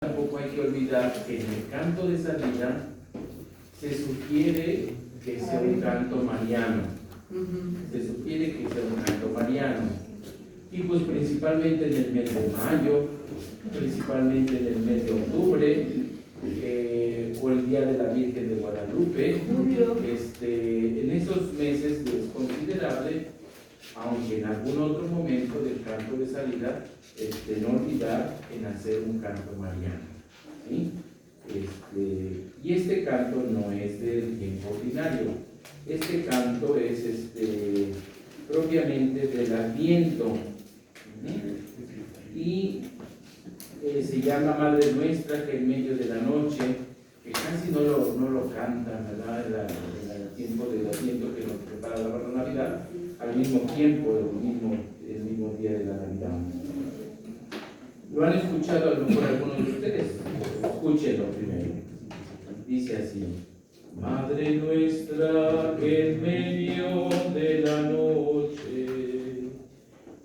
Tampoco hay que olvidar que en el canto de salida se sugiere que sea un canto mariano. Se sugiere que sea un canto mariano. Y pues principalmente en el mes de mayo, principalmente en el mes de octubre, o el Día de la Virgen de Guadalupe. En esos meses es considerable, aunque en algún otro momento del canto de salida, no olvidar en hacer un canto mariano, ¿sí? Y este canto no es del tiempo ordinario. Este canto es propiamente del Adviento, y se llama Madre Nuestra que en medio de la noche, que casi no lo cantan, ¿verdad? En el tiempo del Adviento que nos prepara la Navidad, al mismo tiempo, el mismo día de la Navidad. ¿Lo han escuchado a lo mejor algunos de ustedes? Escúchenlo primero. Dice así: Madre nuestra que en medio de la noche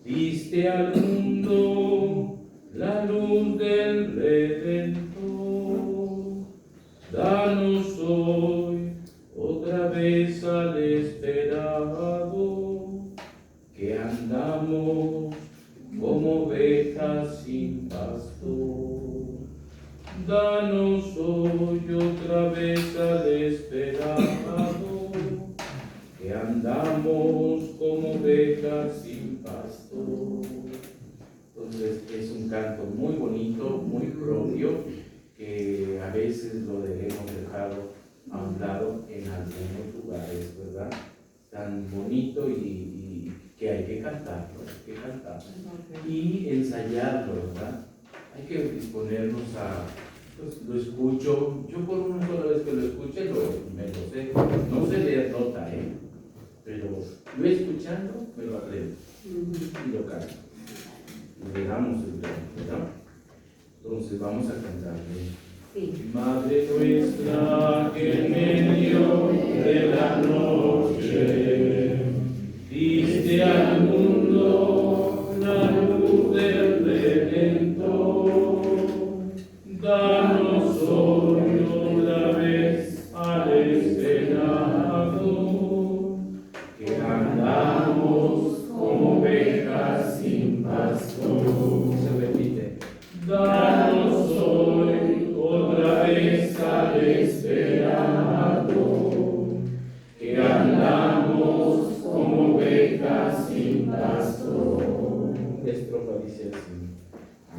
diste al mundo la luz del Redentor, danos hoy otra vez al esperado, que andamos como ovejas sin pastor. Danos hoy otra vez al esperado, que andamos como ovejas sin pastor. Entonces es un canto muy bonito, muy propio, que a veces lo hemos dejado a un lado en algunos lugares, ¿verdad? Tan bonito y que hay que cantarlo, y ensayarlo, ¿verdad? Hay que disponernos a, pues lo escucho, yo por una sola vez que lo escuche, me lo sé, no sé leer nota, pero yo escuchando me lo aprendo y lo canto. Le damos el don, ¿verdad? Entonces vamos a cantarle. Sí. Madre nuestra que en medio de la noche diste al mundo la luz del Redentor, danos hoy otra vez al esperado, que andamos como ovejas sin pastor. Se repite. Danos hoy otra vez al esperado, que andamos como ovejas sin pastor. La estrofa dice así: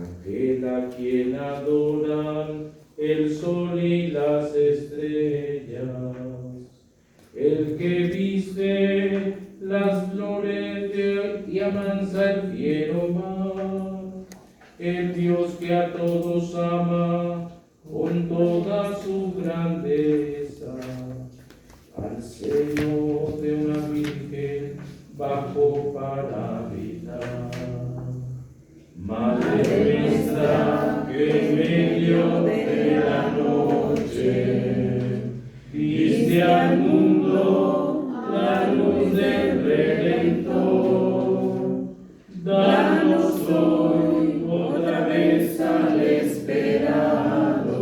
aquel a quien adoran el sol y las estrellas, el que viste las flores y amansa el fiero mar, el Dios que a todos ama con toda su grandeza, al seno de una virgen bajó para habitar. Madre nuestra que en medio de la noche diste al mundo la luz del Redentor, danos hoy otra vez al esperado,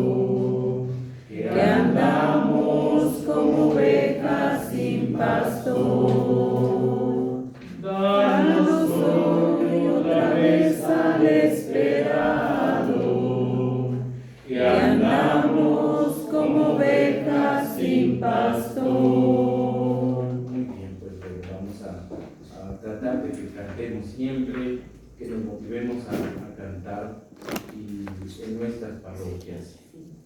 que andamos como ovejas sin pastor. Danos hoy otra vez al esperado, que andamos como ovejas sin pastor. Muy bien, pues vamos a tratar de que cantemos siempre, que nos motivemos a cantar y en nuestras parroquias.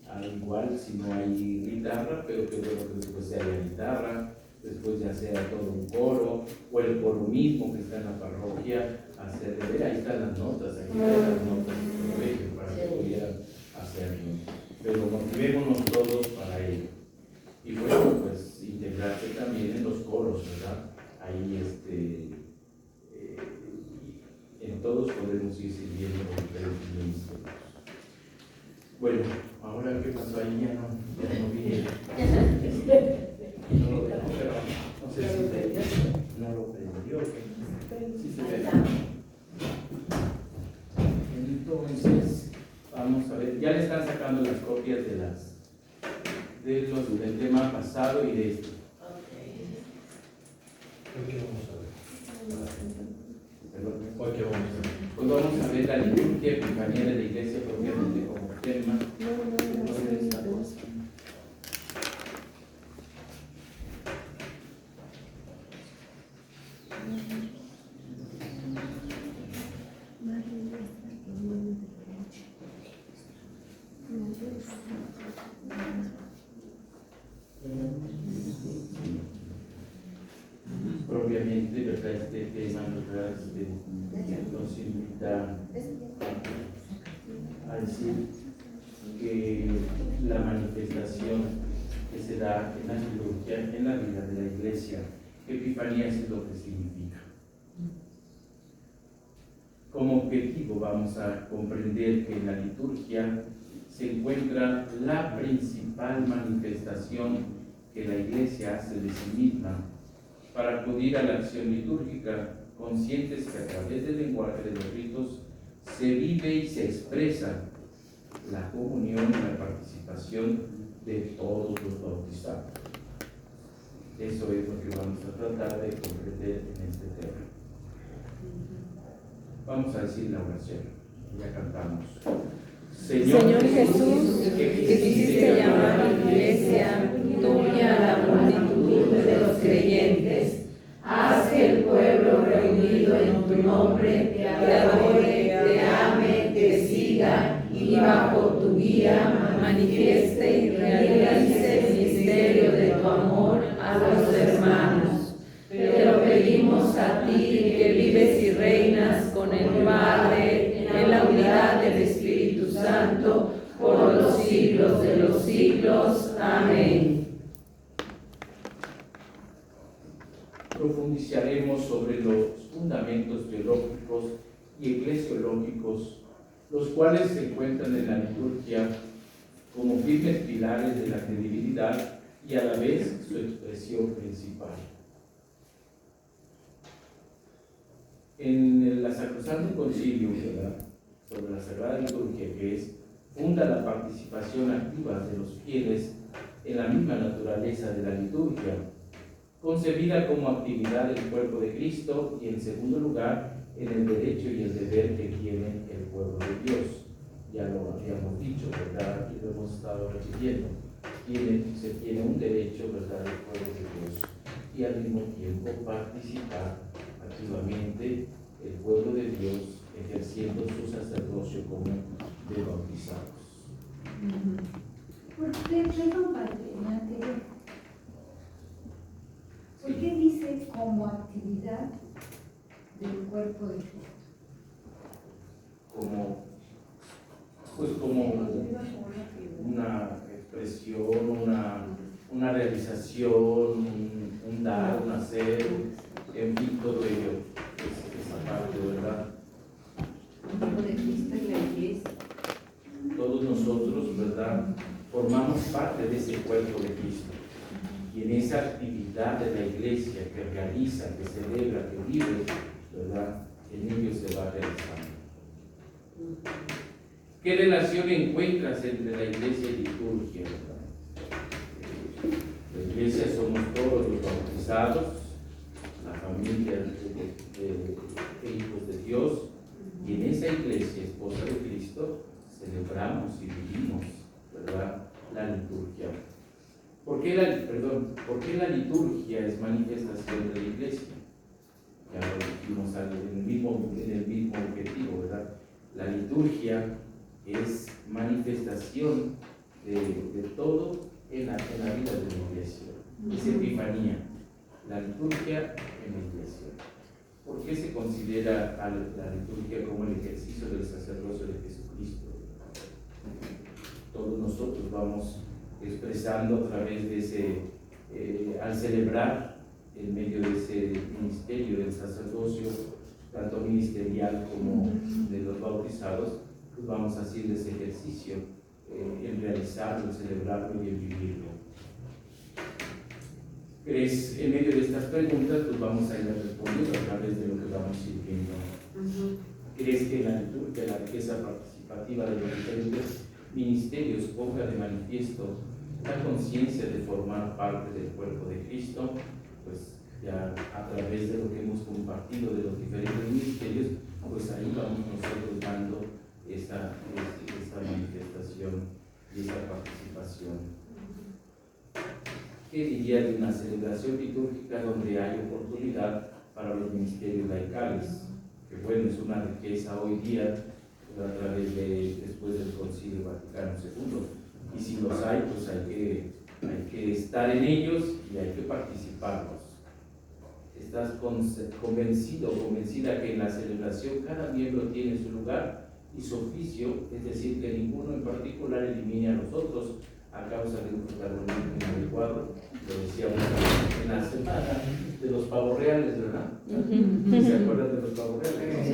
Al igual si no hay guitarra, pero que bueno que después sea la guitarra, después ya sea todo un coro, o el coro mismo que está en la parroquia, hacerle ver, ahí están las notas, aquí están las notas del colegio para que pudieran hacerlo. Pero motivémonos todos para ello. Y bueno, pues integrarse también en los coros, ¿verdad? Ahí en todos podemos ir sirviendo los diferentes ministros. Bueno, ahora qué pasó ahí, ya no vi. No sé si no lo prendió. Sí se ve. Entonces, vamos a ver, ya le están sacando las copias del tema pasado y de este. ¿Hoy qué vamos a ver? Perdón. ¿Hoy qué vamos a ver? Hoy vamos a ver la liturgia epifanía de la iglesia propiamente como tema de esta cosa. Propiamente, ¿verdad? Este tema, ¿verdad? Nos invita a decir que la manifestación que se da en la liturgia, en la vida de la iglesia, epifanía es lo que significa. Como objetivo vamos a comprender que en la liturgia se encuentra la principal manifestación que la iglesia hace de sí misma para acudir a la acción litúrgica, conscientes que a través del lenguaje de los ritos se vive y se expresa la comunión y la participación de todos los bautizados. Eso es lo que vamos a tratar de comprender en este tema. Vamos a decir la oración, ya cantamos. Señor Jesús, que quisiste llamar a la iglesia tuya a la multitud de los creyentes, haz que el pueblo reunido en tu nombre te adore, te ame, te siga y bajo tu guía manifieste y realice el misterio de tu amor a los hermanos. Te lo pedimos a ti, que vives y reinas con el Padre en la unidad del Espíritu Santo por los siglos de los siglos. Amén. Profundizaremos sobre los fundamentos teológicos y eclesiológicos, los cuales se encuentran en la liturgia como firmes pilares de la credibilidad y a la vez su expresión principal. En el Sacrosanto Concilio, ¿verdad?, sobre la Sagrada Liturgia, que funda la participación activa de los fieles en la misma naturaleza de la liturgia, concebida como actividad del cuerpo de Cristo y en segundo lugar en el derecho y el deber que tiene el pueblo de Dios. Ya lo habíamos dicho, ¿verdad? Y lo hemos estado repitiendo. Se tiene un derecho, ¿verdad?, del pueblo de Dios y al mismo tiempo participar activamente el pueblo de Dios ejerciendo su sacerdocio como de bautizados. ¿Por qué, perdón, padre, ¿por qué dice como actividad del cuerpo de Cristo? Como una expresión, una realización, un dar, un hacer, en fin, todo ello, esa parte, ¿verdad? El cuerpo de Cristo y la iglesia. Todos nosotros, ¿verdad?, formamos parte de ese cuerpo de Cristo. Y en esa actividad de la iglesia que realiza, que celebra, que vive, ¿verdad?, en ello se va realizando. ¿Qué relación encuentras entre la iglesia y liturgia, verdad? La iglesia somos todos los bautizados, la familia de hijos de Dios, y en esa iglesia, esposa de Cristo, celebramos y vivimos, ¿verdad?, la liturgia. ¿Por qué la liturgia es manifestación de la iglesia? Ya lo dijimos en el mismo objetivo, ¿verdad? La liturgia es manifestación de todo en la vida de la iglesia. Es epifanía, la liturgia en la iglesia. ¿Por qué se considera a la liturgia como el ejercicio del sacerdocio de Jesucristo? Todos nosotros vamos expresando a través de ese, al celebrar en medio de ese ministerio del sacerdocio, tanto ministerial como de los bautizados, pues vamos haciendo ese ejercicio en realizarlo, en celebrarlo y en vivirlo. En medio de estas preguntas, pues vamos a ir respondiendo a través de lo que vamos a ir viendo. ¿Crees que en la liturgia la riqueza participativa de los diferentes ministerios ponga de manifiesto la conciencia de formar parte del cuerpo de Cristo, pues ya a través de lo que hemos compartido de los diferentes ministerios, pues ahí vamos nosotros dando esta manifestación y esta participación. ¿Qué diría de una celebración litúrgica donde hay oportunidad para los ministerios laicales? Que bueno, es una riqueza hoy día a través después del Concilio Vaticano II. Y si los hay, pues hay que estar en ellos y hay que participarlos. ¿Estás convencido o convencida que en la celebración cada miembro tiene su lugar y su oficio? Es decir, que ninguno en particular elimine a los otros a causa de un protagonismo inadecuado. Lo decíamos en la semana de los pavos reales, ¿verdad? ¿Se acuerdan de los pavos reales? Sí.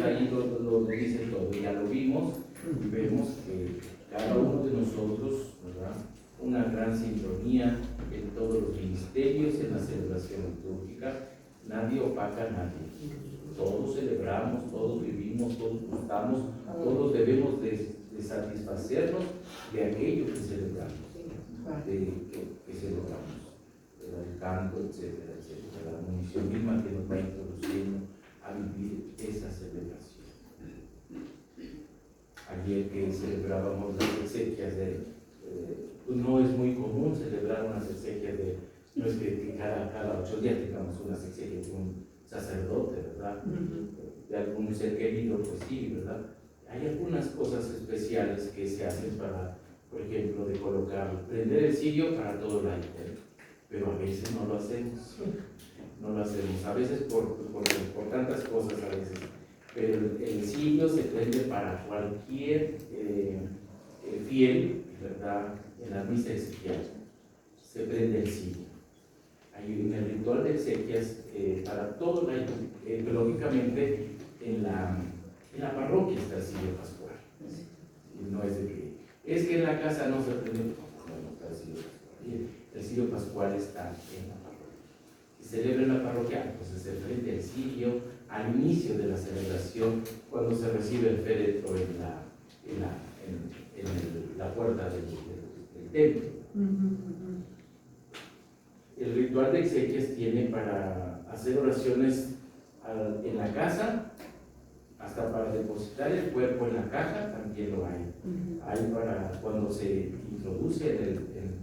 Ahí lo dice todo, ya lo vimos y vemos que cada uno de nosotros, ¿verdad?, una gran sintonía en todos los ministerios, en la celebración litúrgica. Nadie opaca a nadie. Todos celebramos, todos vivimos, todos gustamos, todos debemos de satisfacernos de aquello que celebramos, que celebramos, el canto, etcétera, etcétera, la munición misma que nos va introduciendo a vivir esa celebración. Ayer que celebrábamos las exequias no es muy común celebrar unas exequias no es que cada 8 días tengamos unas exequias de un sacerdote, ¿verdad? De algún ser querido, pues sí, ¿verdad? Hay algunas cosas especiales que se hacen para, por ejemplo, de prender el cirio para todo el año, pero a veces no lo hacemos, a veces por tantas cosas a veces, pero el cirio se prende para cualquier fiel, ¿verdad? En la misa exequial se prende el cirio. Hay en el ritual de exequias para todo el año, lógicamente en la parroquia está el cirio pascual. Y no es de que en la casa no se prende, no está el cirio pascual. El cirio pascual está en la parroquia. Si celebra en la parroquia, entonces se prende el cirio al inicio de la celebración, cuando se recibe el féretro en la puerta del templo. El ritual de exequias tiene para hacer oraciones en la casa, hasta para depositar el cuerpo en la caja también lo hay. Hay para cuando se introduce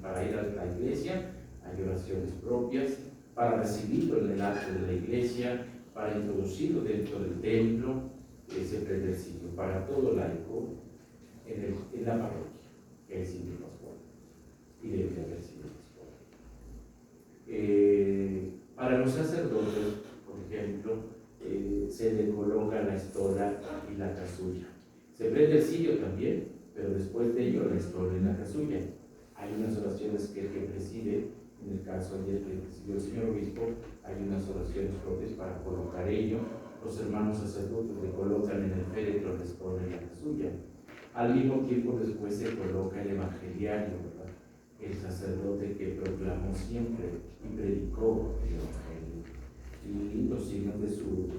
para ir a la iglesia, hay oraciones propias, para recibirlo en el acto de la iglesia, para introducirlo dentro del templo, se prende el cirio para todo laico en la parroquia, que es cirio pascual, y debe haber cirio pascual. Para los sacerdotes, por ejemplo, se le coloca la estola y la casulla. Se prende el cirio también, pero después de ello la estola y la casulla. Hay unas oraciones que preside, en el caso ayer que presidió el señor obispo, hay unas oraciones propias para colocar ello. Los hermanos sacerdotes le colocan en el féretro la estola y la casulla. Al mismo tiempo después se coloca el evangeliario, ¿verdad?, el sacerdote que proclamó siempre y predicó el evangelio, y los signos de su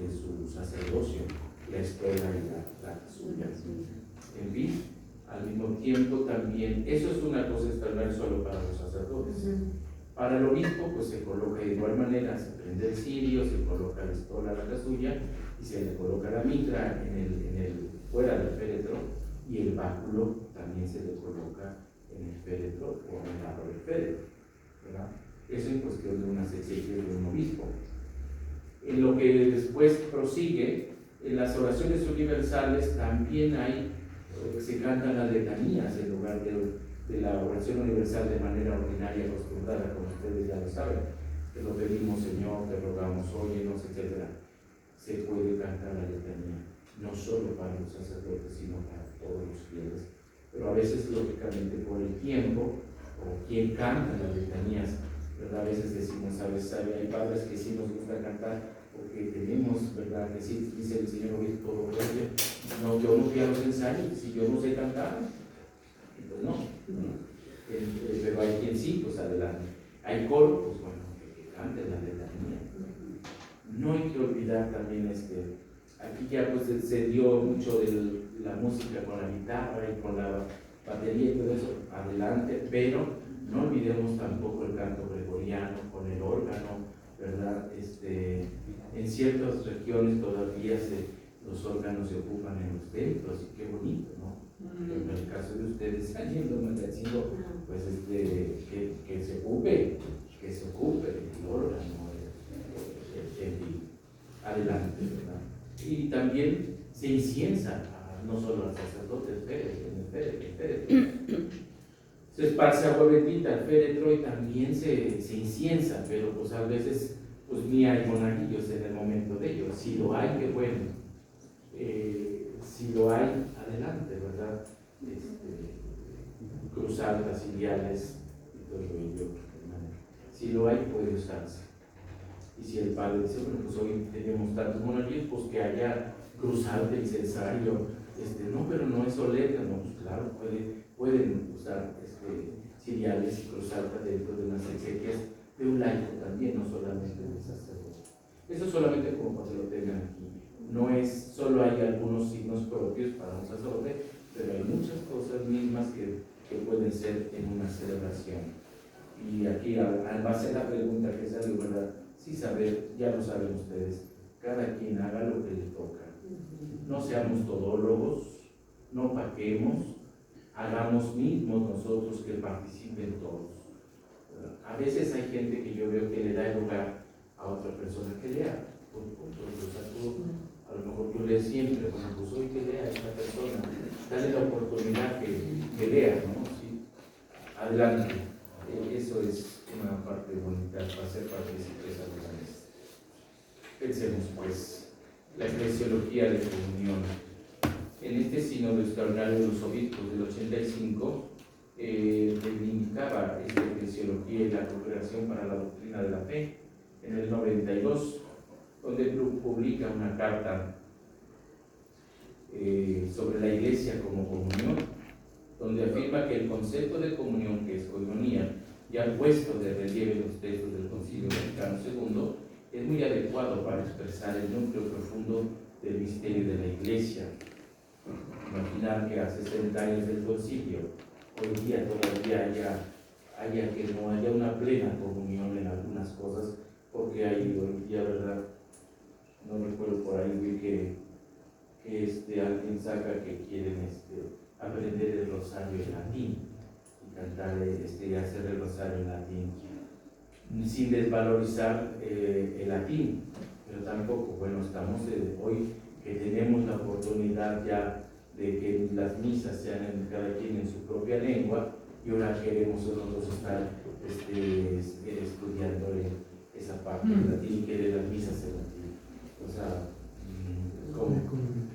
sacerdocio, la estola y la casulla. En fin, al mismo tiempo también, eso es una cosa extraordinaria solo para los sacerdotes. Para el obispo, pues se coloca de igual manera, se prende el cirio, se coloca la estola, la casulla, y se le coloca la mitra fuera del féretro, y el báculo también se le coloca en el féretro o en el lado del féretro, ¿verdad? Eso en cuestión de unas exequias de un obispo. En lo que después prosigue, en las oraciones universales también se cantan las letanías en lugar de la oración universal de manera ordinaria acostumbrada, como ustedes ya lo saben, que lo pedimos, Señor, te rogamos, óyenos, etc. Se puede cantar la letanía, no solo para los sacerdotes, sino para todos los fieles, pero a veces, lógicamente, por el tiempo, o quien canta las letanías, ¿verdad? A veces decimos, ¿sabes? Hay padres que sí nos gusta cantar, porque tenemos, ¿verdad? Que sí, dice el Señor obispo, no, yo no fui a los ensayos, si yo no sé cantar, pues no. Pero hay quien sí, pues adelante. Hay coro, pues bueno, que canten la letanía. No hay que olvidar también aquí ya pues se dio mucho de la música con la guitarra y con la batería y todo eso, adelante, pero no olvidemos tampoco el canto gregoriano con el órgano, ¿verdad? En ciertas regiones todavía los órganos se ocupan en los templos, y qué bonito, ¿no? En el caso de ustedes, saliendo Matancito, pues que se ocupe el órgano, adelante, ¿verdad? Y también se inciensa, no solo al sacerdote, el féretro. Se esparce agua bendita al féretro y también se inciensa, pero pues a veces pues ni hay monaguillos en el momento de ello. Si lo hay, qué bueno. Si lo hay, adelante, ¿verdad? Cruzadas, ciliales y todo ello. Si lo hay, puede usarse. Y si el padre dice, bueno, pues hoy tenemos tantos monaguillos, pues que haya cruzado de incensario, no, pero no es soleta, no, pues claro, pueden usar ciliales y cruzaltas dentro de unas exequias de un laico también, no solamente del sacerdote. Eso solamente como para que lo tengan aquí. No es, solo hay algunos signos propios para un sacerdote, pero hay muchas cosas mismas que pueden ser en una celebración. Y aquí, al base de la pregunta que salió, ¿verdad? Sí saber, ya lo saben ustedes, cada quien haga lo que le toca. No seamos todólogos, no paquemos, hagamos mismos nosotros que participen todos. A veces hay gente que yo veo que le da el lugar a otra persona que lea. A lo mejor yo leo siempre, bueno, pues hoy que lea a esta persona, dale la oportunidad que lea, ¿no? Sí. Adelante. Eso es una parte bonita para hacer partícipes a los demás. Pensemos pues, la eclesiología de comunión. En este sínodo extraordinario de los obispos del 85, reivindicaba esta eclesiología y la congregación para la doctrina de la fe. En el 92, donde publica una carta sobre la Iglesia como comunión, donde afirma que el concepto de comunión, que es coinonía, ya puesto de relieve en los textos del Concilio Vaticano II, es muy adecuado para expresar el núcleo profundo del misterio de la Iglesia. Imaginar que a 60 años del Concilio, hoy día todavía que no haya una plena comunión en algunas cosas, porque hay hoy día, ¿verdad? No recuerdo por ahí, vi que alguien saca que quieren aprender el rosario en latín y cantar y hacer el rosario en latín, sin desvalorizar el latín, pero tampoco, bueno, estamos hoy que tenemos la oportunidad ya de que las misas sean cada quien en su propia lengua, y ahora queremos nosotros estar estudiando esa parte del latín y querer las misas en latín. O sea, ¿cómo?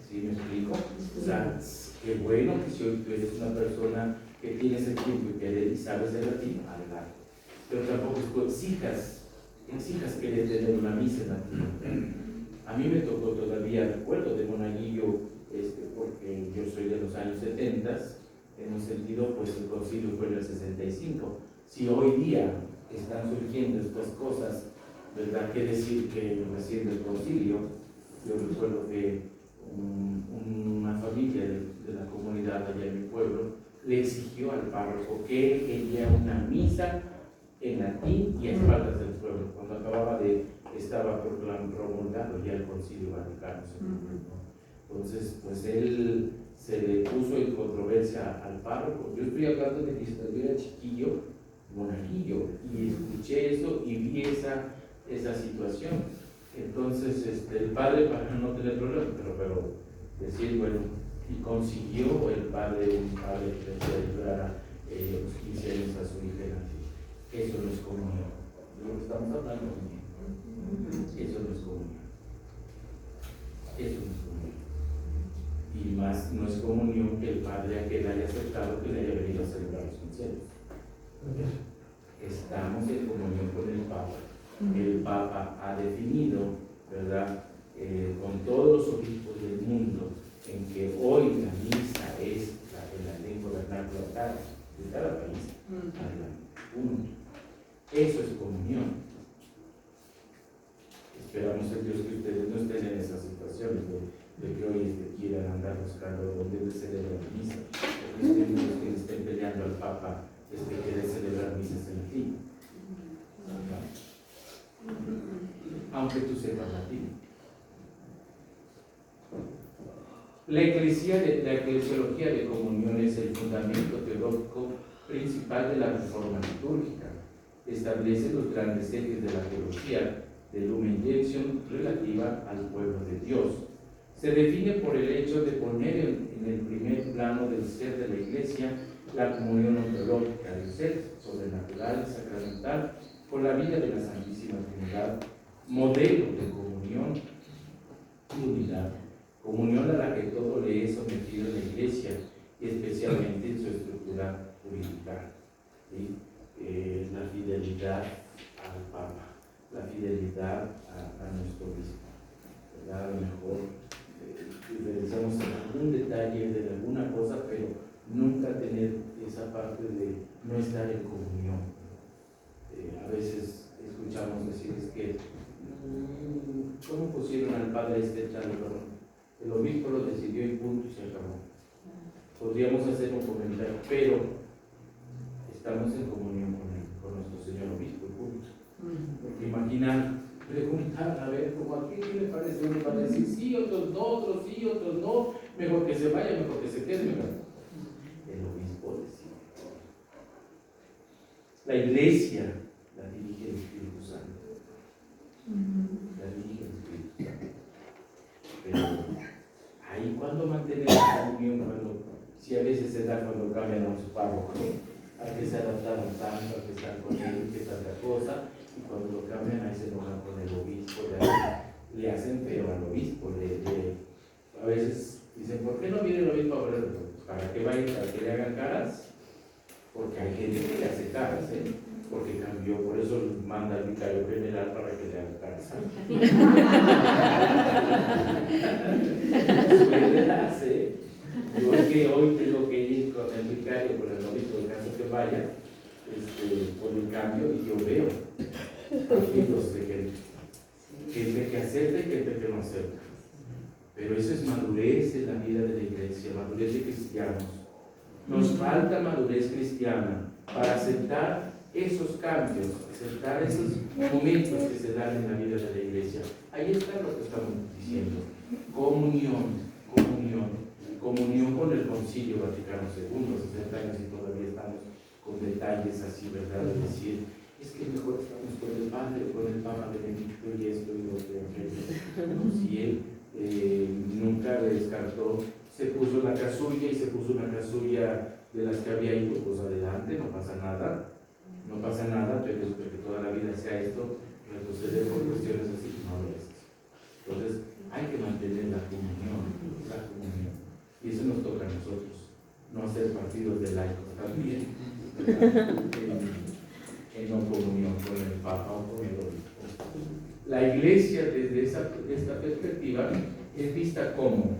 ¿Sí me explico? O sea, qué bueno que si hoy tú eres una persona que tienes el tiempo y sabes el latín, adelante. Pero tampoco tú exijas querer tener una misa en latín. A mí me tocó todavía, recuerdo de monaguillo, porque yo soy de los años 70, en un sentido, pues el concilio fue en el 65. Si hoy día están surgiendo estas cosas, ¿verdad? ¿Qué decir que recién del concilio? Yo recuerdo que una familia de la comunidad allá en mi pueblo le exigió al párroco que él quería una misa en latín y a espaldas del pueblo, cuando estaba promulgado ya el Concilio Vaticano II. Entonces, pues él se le puso en controversia al párroco. Yo estoy hablando de que yo era chiquillo, monaguillo, y escuché eso y vi esa situación. Entonces, el padre, para no tener problemas, pero decir, bueno, y consiguió un padre que le ayudara los 15 años a su hija en latín. Eso no es comunión. De lo que estamos hablando, eso no es comunión. Eso no es comunión. Y más no es comunión que el padre aquel haya aceptado que le haya venido a celebrar los 15 años. Estamos en comunión con el Papa. El Papa ha definido, ¿verdad?, con todos los obispos del mundo, en que hoy la misa es en la lengua vernácula de cada país. Eso es comunión. Esperamos en Dios que ustedes no estén en esas situaciones de que hoy quieran andar buscando dónde celebrar misa, porque los que estén peleando al Papa quiere celebrar misas en latín, aunque tú sepas latín. La eclesiología de comunión es el fundamento teológico principal de la reforma litúrgica. Establece los grandes ejes de la teología de Lumen Gentium relativa al pueblo de Dios. Se define por el hecho de poner en el primer plano del ser de la Iglesia la comunión ontológica del ser sobrenatural y sacramental con la vida de la Santísima Trinidad, modelo de comunión y unidad. Comunión a la que todo le es sometido en la Iglesia y especialmente en su estructura jurídica. ¿Sí? La fidelidad al Papa, la fidelidad a nuestro obispo. ¿Verdad? A lo mejor diferenciamos algún detalle de alguna cosa, pero nunca tener esa parte de no estar en comunión. A veces escuchamos decir es que ¿cómo pusieron al padre tal? El obispo lo decidió y punto y se acabó. Podríamos hacer un comentario, pero estamos en comunión con nuestro señor obispo y punto. Porque imaginar, preguntar, a ver, como a quién le parece, uno va a decir sí, otros no, otros sí, otros no, mejor que se vaya, mejor que se quede, mejor. El obispo decide. La Iglesia la dirige el Espíritu Santo. La dirige el Espíritu Santo. Pero ahí cuando mantenemos la comunión, si a veces se da cuando cambian a su párroco, a que se adaptaron tanto, a que están con él, que tanta cosa, y cuando lo cambian ahí se enojan con el obispo, le hacen feo al obispo, a veces dicen, ¿por qué no viene el obispo a hablar? ¿Para qué va a ir? ¿Para que le hagan caras? Porque hay gente que le hace caras, porque cambió, por eso manda al vicario general para que le haga caras. Yo es que hoy tengo que ir con el vicario, con el obispo, en caso que vaya, por el cambio, y yo veo partidos de gente que acepta y gente que no acepta. Pero eso es madurez en la vida de la Iglesia, madurez de cristianos. Nos falta madurez cristiana para aceptar esos cambios, aceptar esos momentos que se dan en la vida de la Iglesia. Ahí está lo que estamos diciendo. Comunión con el Concilio Vaticano II, 60 años y todavía estamos con detalles así, ¿verdad? De decir, es que mejor estamos con el Padre, con el Papa Benedicto y esto y lo que si él nunca descartó, se puso la casulla y se puso una casulla de las que había ido, pues adelante, no pasa nada, pero es que toda la vida sea esto, retroceder por cuestiones así, no es. Entonces, hay que mantener la comunión, y eso nos toca a nosotros, no hacer partidos de laicos también, en no comunión con el Papa o con el obispo. La Iglesia, desde esta perspectiva, es vista como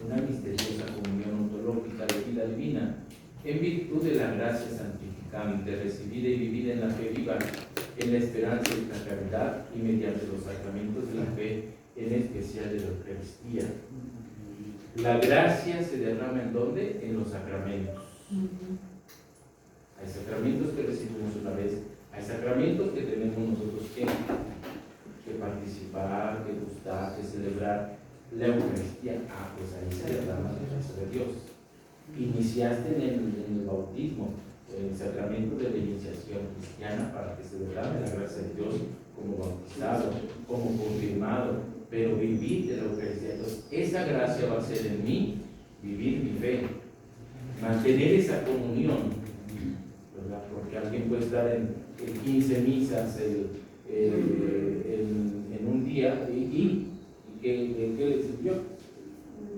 una misteriosa comunión ontológica de vida divina, en virtud de la gracia santificante recibida y vivida en la fe viva, en la esperanza y la caridad y mediante los sacramentos de la fe, en especial de la Eucaristía. La gracia se derrama ¿en dónde? En los sacramentos. Hay sacramentos que recibimos una vez, hay sacramentos que tenemos nosotros que participar, que gustar, que celebrar. La Eucaristía, pues ahí se derrama la gracia de Dios. Iniciaste en el bautismo, en el sacramento de la iniciación cristiana, para que se derrame la gracia de Dios como bautizado, como confirmado, pero vivir de la Eucaristía. Entonces, esa gracia va a ser en mí vivir mi fe, mantener esa comunión, ¿verdad? Porque alguien puede estar en 15 misas en un día y ¿qué le sirvió?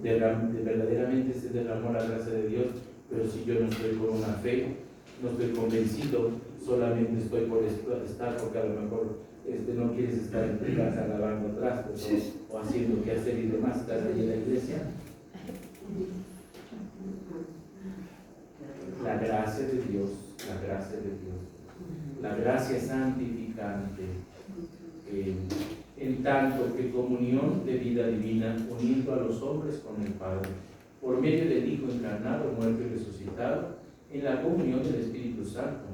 Verdaderamente se derramó la gracia de Dios, pero si yo no estoy con una fe, no estoy convencido, solamente estoy por estar, porque a lo mejor no quieres estar en tu casa lavando trastos o haciendo qué hacer y demás, estás ahí en la iglesia. La gracia de Dios, la gracia santificante, en tanto que comunión de vida divina, uniendo a los hombres con el Padre, por medio del Hijo encarnado, muerto y resucitado, en la comunión del Espíritu Santo,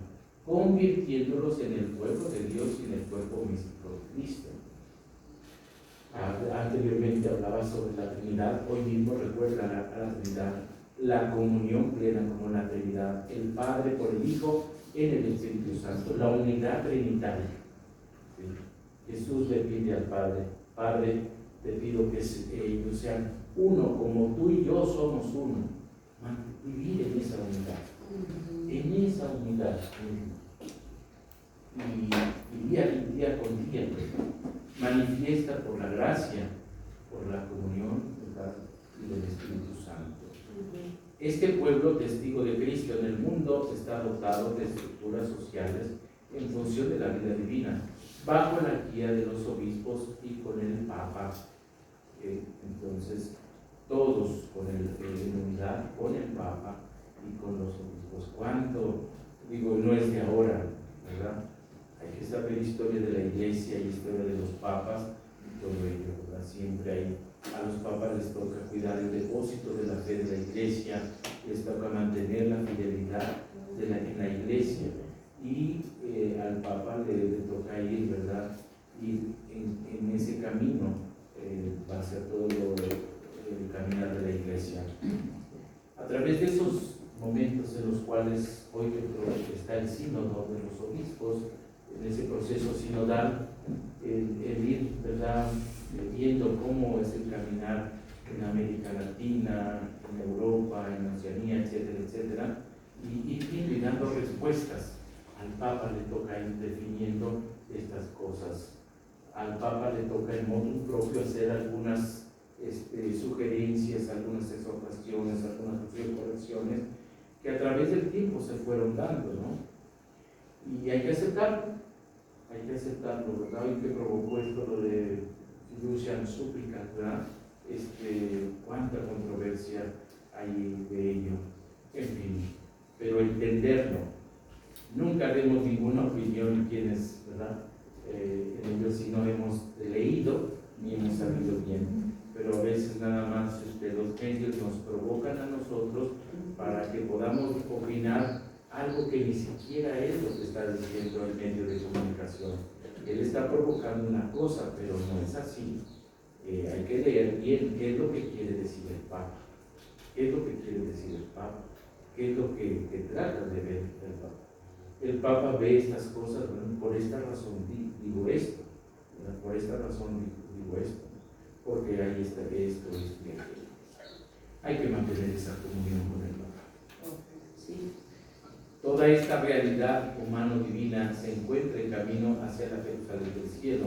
convirtiéndolos en el pueblo de Dios y en el cuerpo místico de Cristo. Anteriormente hablaba sobre la Trinidad, hoy mismo recuerda a la Trinidad, la comunión plena como la Trinidad, el Padre por el Hijo en el Espíritu Santo, la unidad trinitaria. ¿Sí? Jesús le pide al Padre: Padre, te pido que ellos sean uno, como tú y yo somos uno. Vivir en esa unidad, y día con día, manifiesta por la gracia, por la comunión, ¿verdad?, y del Espíritu Santo. Este pueblo testigo de Cristo en el mundo está dotado de estructuras sociales en función de la vida divina, bajo la guía de los obispos y con el Papa. Entonces, todos en unidad con el Papa y con los obispos. ¿Cuánto? Digo, no es de ahora, ¿verdad? Hay que saber historia de la Iglesia y historia de los papas y todo ello, ¿verdad? Siempre hay, a los papas les toca cuidar el depósito de la fe de la Iglesia, les toca mantener la fidelidad en la Iglesia, y al Papa le toca ir, ¿verdad? Ir en ese camino, va a ser todo el caminar de la Iglesia. A través de esos momentos en los cuales hoy está el sínodo de los obispos, en ese proceso sinodal, el ir, ¿verdad?, viendo cómo es el caminar en América Latina, en Europa, en Oceanía, etcétera, etcétera, y ir viendo y dando respuestas. Al Papa le toca ir definiendo estas cosas. Al Papa le toca en modo propio hacer algunas sugerencias, algunas exhortaciones, algunas correcciones que a través del tiempo se fueron dando, ¿no? Y hay que aceptarlo, ¿verdad? Y que provocó esto lo de Lucian súplica, ¿verdad? Cuánta controversia hay de ello, en fin, pero entenderlo. Nunca demos ninguna opinión quienes, ¿verdad?, en ellos, si no hemos leído ni hemos sabido bien, pero a veces nada más los medios nos provocan a nosotros para que podamos opinar algo que ni siquiera es lo que está diciendo el medio de comunicación. Él está provocando una cosa, pero no es así. Hay que leer bien qué es lo que quiere decir el Papa, qué es lo que quiere decir el Papa, qué es lo que trata de ver el Papa. El Papa ve estas cosas, bueno, por esta razón digo esto, ¿verdad? Por esta razón digo esto, porque ahí está esto, y aquello. Hay que mantener esa comunión con el Papa. Sí. Toda esta realidad humano-divina se encuentra en camino hacia la Jerusalén del cielo,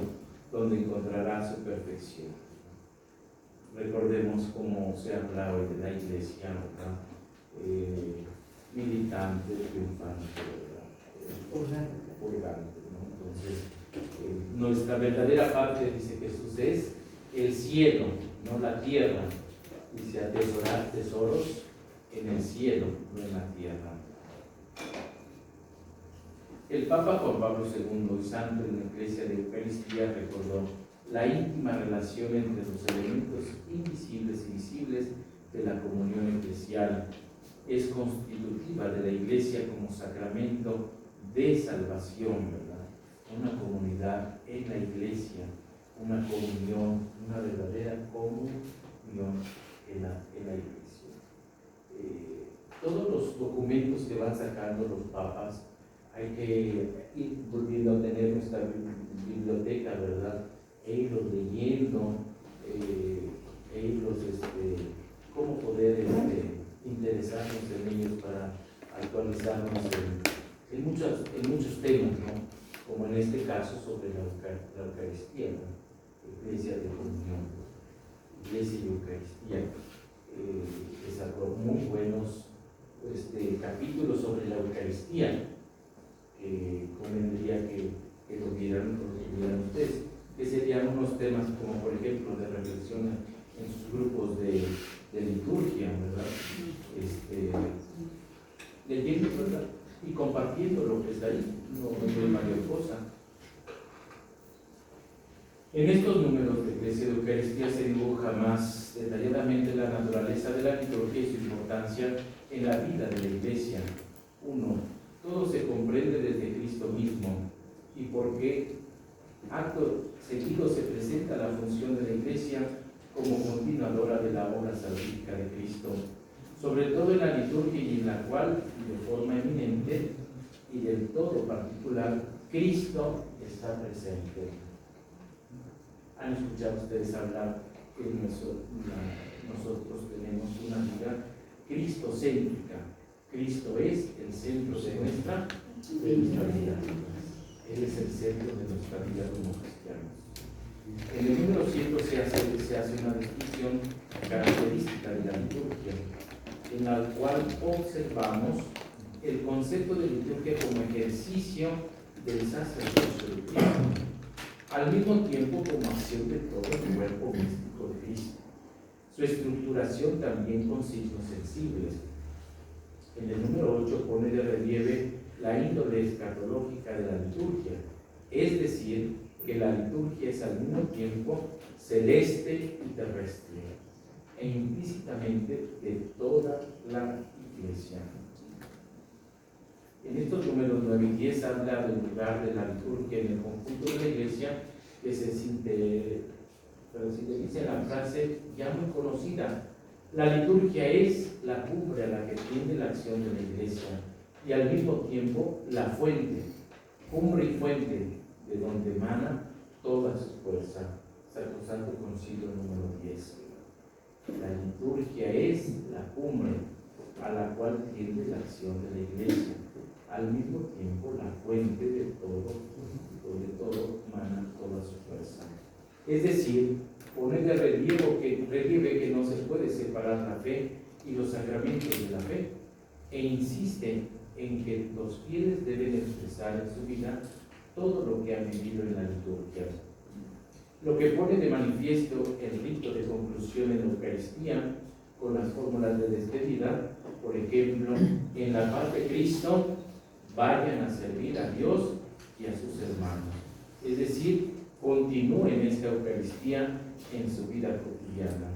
donde encontrará su perfección. Recordemos cómo se habla hoy de la Iglesia, ¿verdad? Militante, triunfante, ¿verdad? Purgante, ¿no? Entonces, nuestra verdadera patria, dice Jesús, es el cielo, no la tierra. Dice: atesorar tesoros en el cielo, no en la tierra. El Papa Juan Pablo II, santo en la Iglesia de Eucaristía, recordó la íntima relación entre los elementos invisibles y visibles de la comunión eclesial. Es constitutiva de la Iglesia como sacramento de salvación, ¿verdad? Una comunidad en la Iglesia, una comunión, una verdadera comunión en la Iglesia. Todos los documentos que van sacando los papas, hay que ir volviendo a tener nuestra biblioteca, ¿verdad? E irlos leyendo, cómo poder interesarnos en ellos para actualizarnos en muchos temas, ¿no? Como en este caso sobre la Eucaristía, ¿no? Iglesia de comunión, Iglesia y Eucaristía. Que sacó muy buenos capítulos sobre la Eucaristía. Convendría que lo vieran ustedes, que serían unos temas como, por ejemplo, de reflexión en sus grupos de liturgia, ¿verdad? Leyendo, ¿verdad? Y compartiendo lo que está ahí, no es mayor cosa. En estos números de Iglesia de Eucaristía se dibuja más detalladamente la naturaleza de la liturgia y su importancia en la vida de la Iglesia. 1. Todo se comprende desde Cristo mismo y porque acto seguido se presenta la función de la Iglesia como continuadora de la obra salvífica de Cristo, sobre todo en la liturgia y en la cual, de forma eminente y del todo particular, Cristo está presente. ¿Han escuchado ustedes hablar que nosotros tenemos una vida cristocéntrica? Cristo es el centro de nuestra vida. Él es el centro de nuestra vida como cristianos. En el número 100 se hace una descripción característica de la liturgia, en la cual observamos el concepto de liturgia como ejercicio del sacerdocio de Cristo, al mismo tiempo como acción de todo el cuerpo místico de Cristo. Su estructuración también con signos sensibles. En el número 8 pone de relieve la índole escatológica de la liturgia, es decir, que la liturgia es al mismo tiempo celeste y terrestre, e implícitamente de toda la Iglesia. En estos números 9 y 10 habla del lugar de la liturgia en el conjunto de la Iglesia, que se sintetiza en la frase ya muy conocida: la liturgia es la cumbre a la que tiende la acción de la Iglesia y al mismo tiempo la fuente, cumbre y fuente de donde emana toda su fuerza. Sacrosanto Concilio número 10. La liturgia es la cumbre a la cual tiende la acción de la Iglesia, al mismo tiempo la fuente de todo, donde todo emana toda su fuerza. Es decir, pone de relieve que no se puede separar la fe y los sacramentos de la fe, e insiste en que los fieles deben expresar en su vida todo lo que han vivido en la liturgia. Lo que pone de manifiesto el rito de conclusión en la Eucaristía con las fórmulas de despedida, por ejemplo, en la paz de Cristo, vayan a servir a Dios y a sus hermanos. Es decir, continúen esta Eucaristía en su vida cotidiana.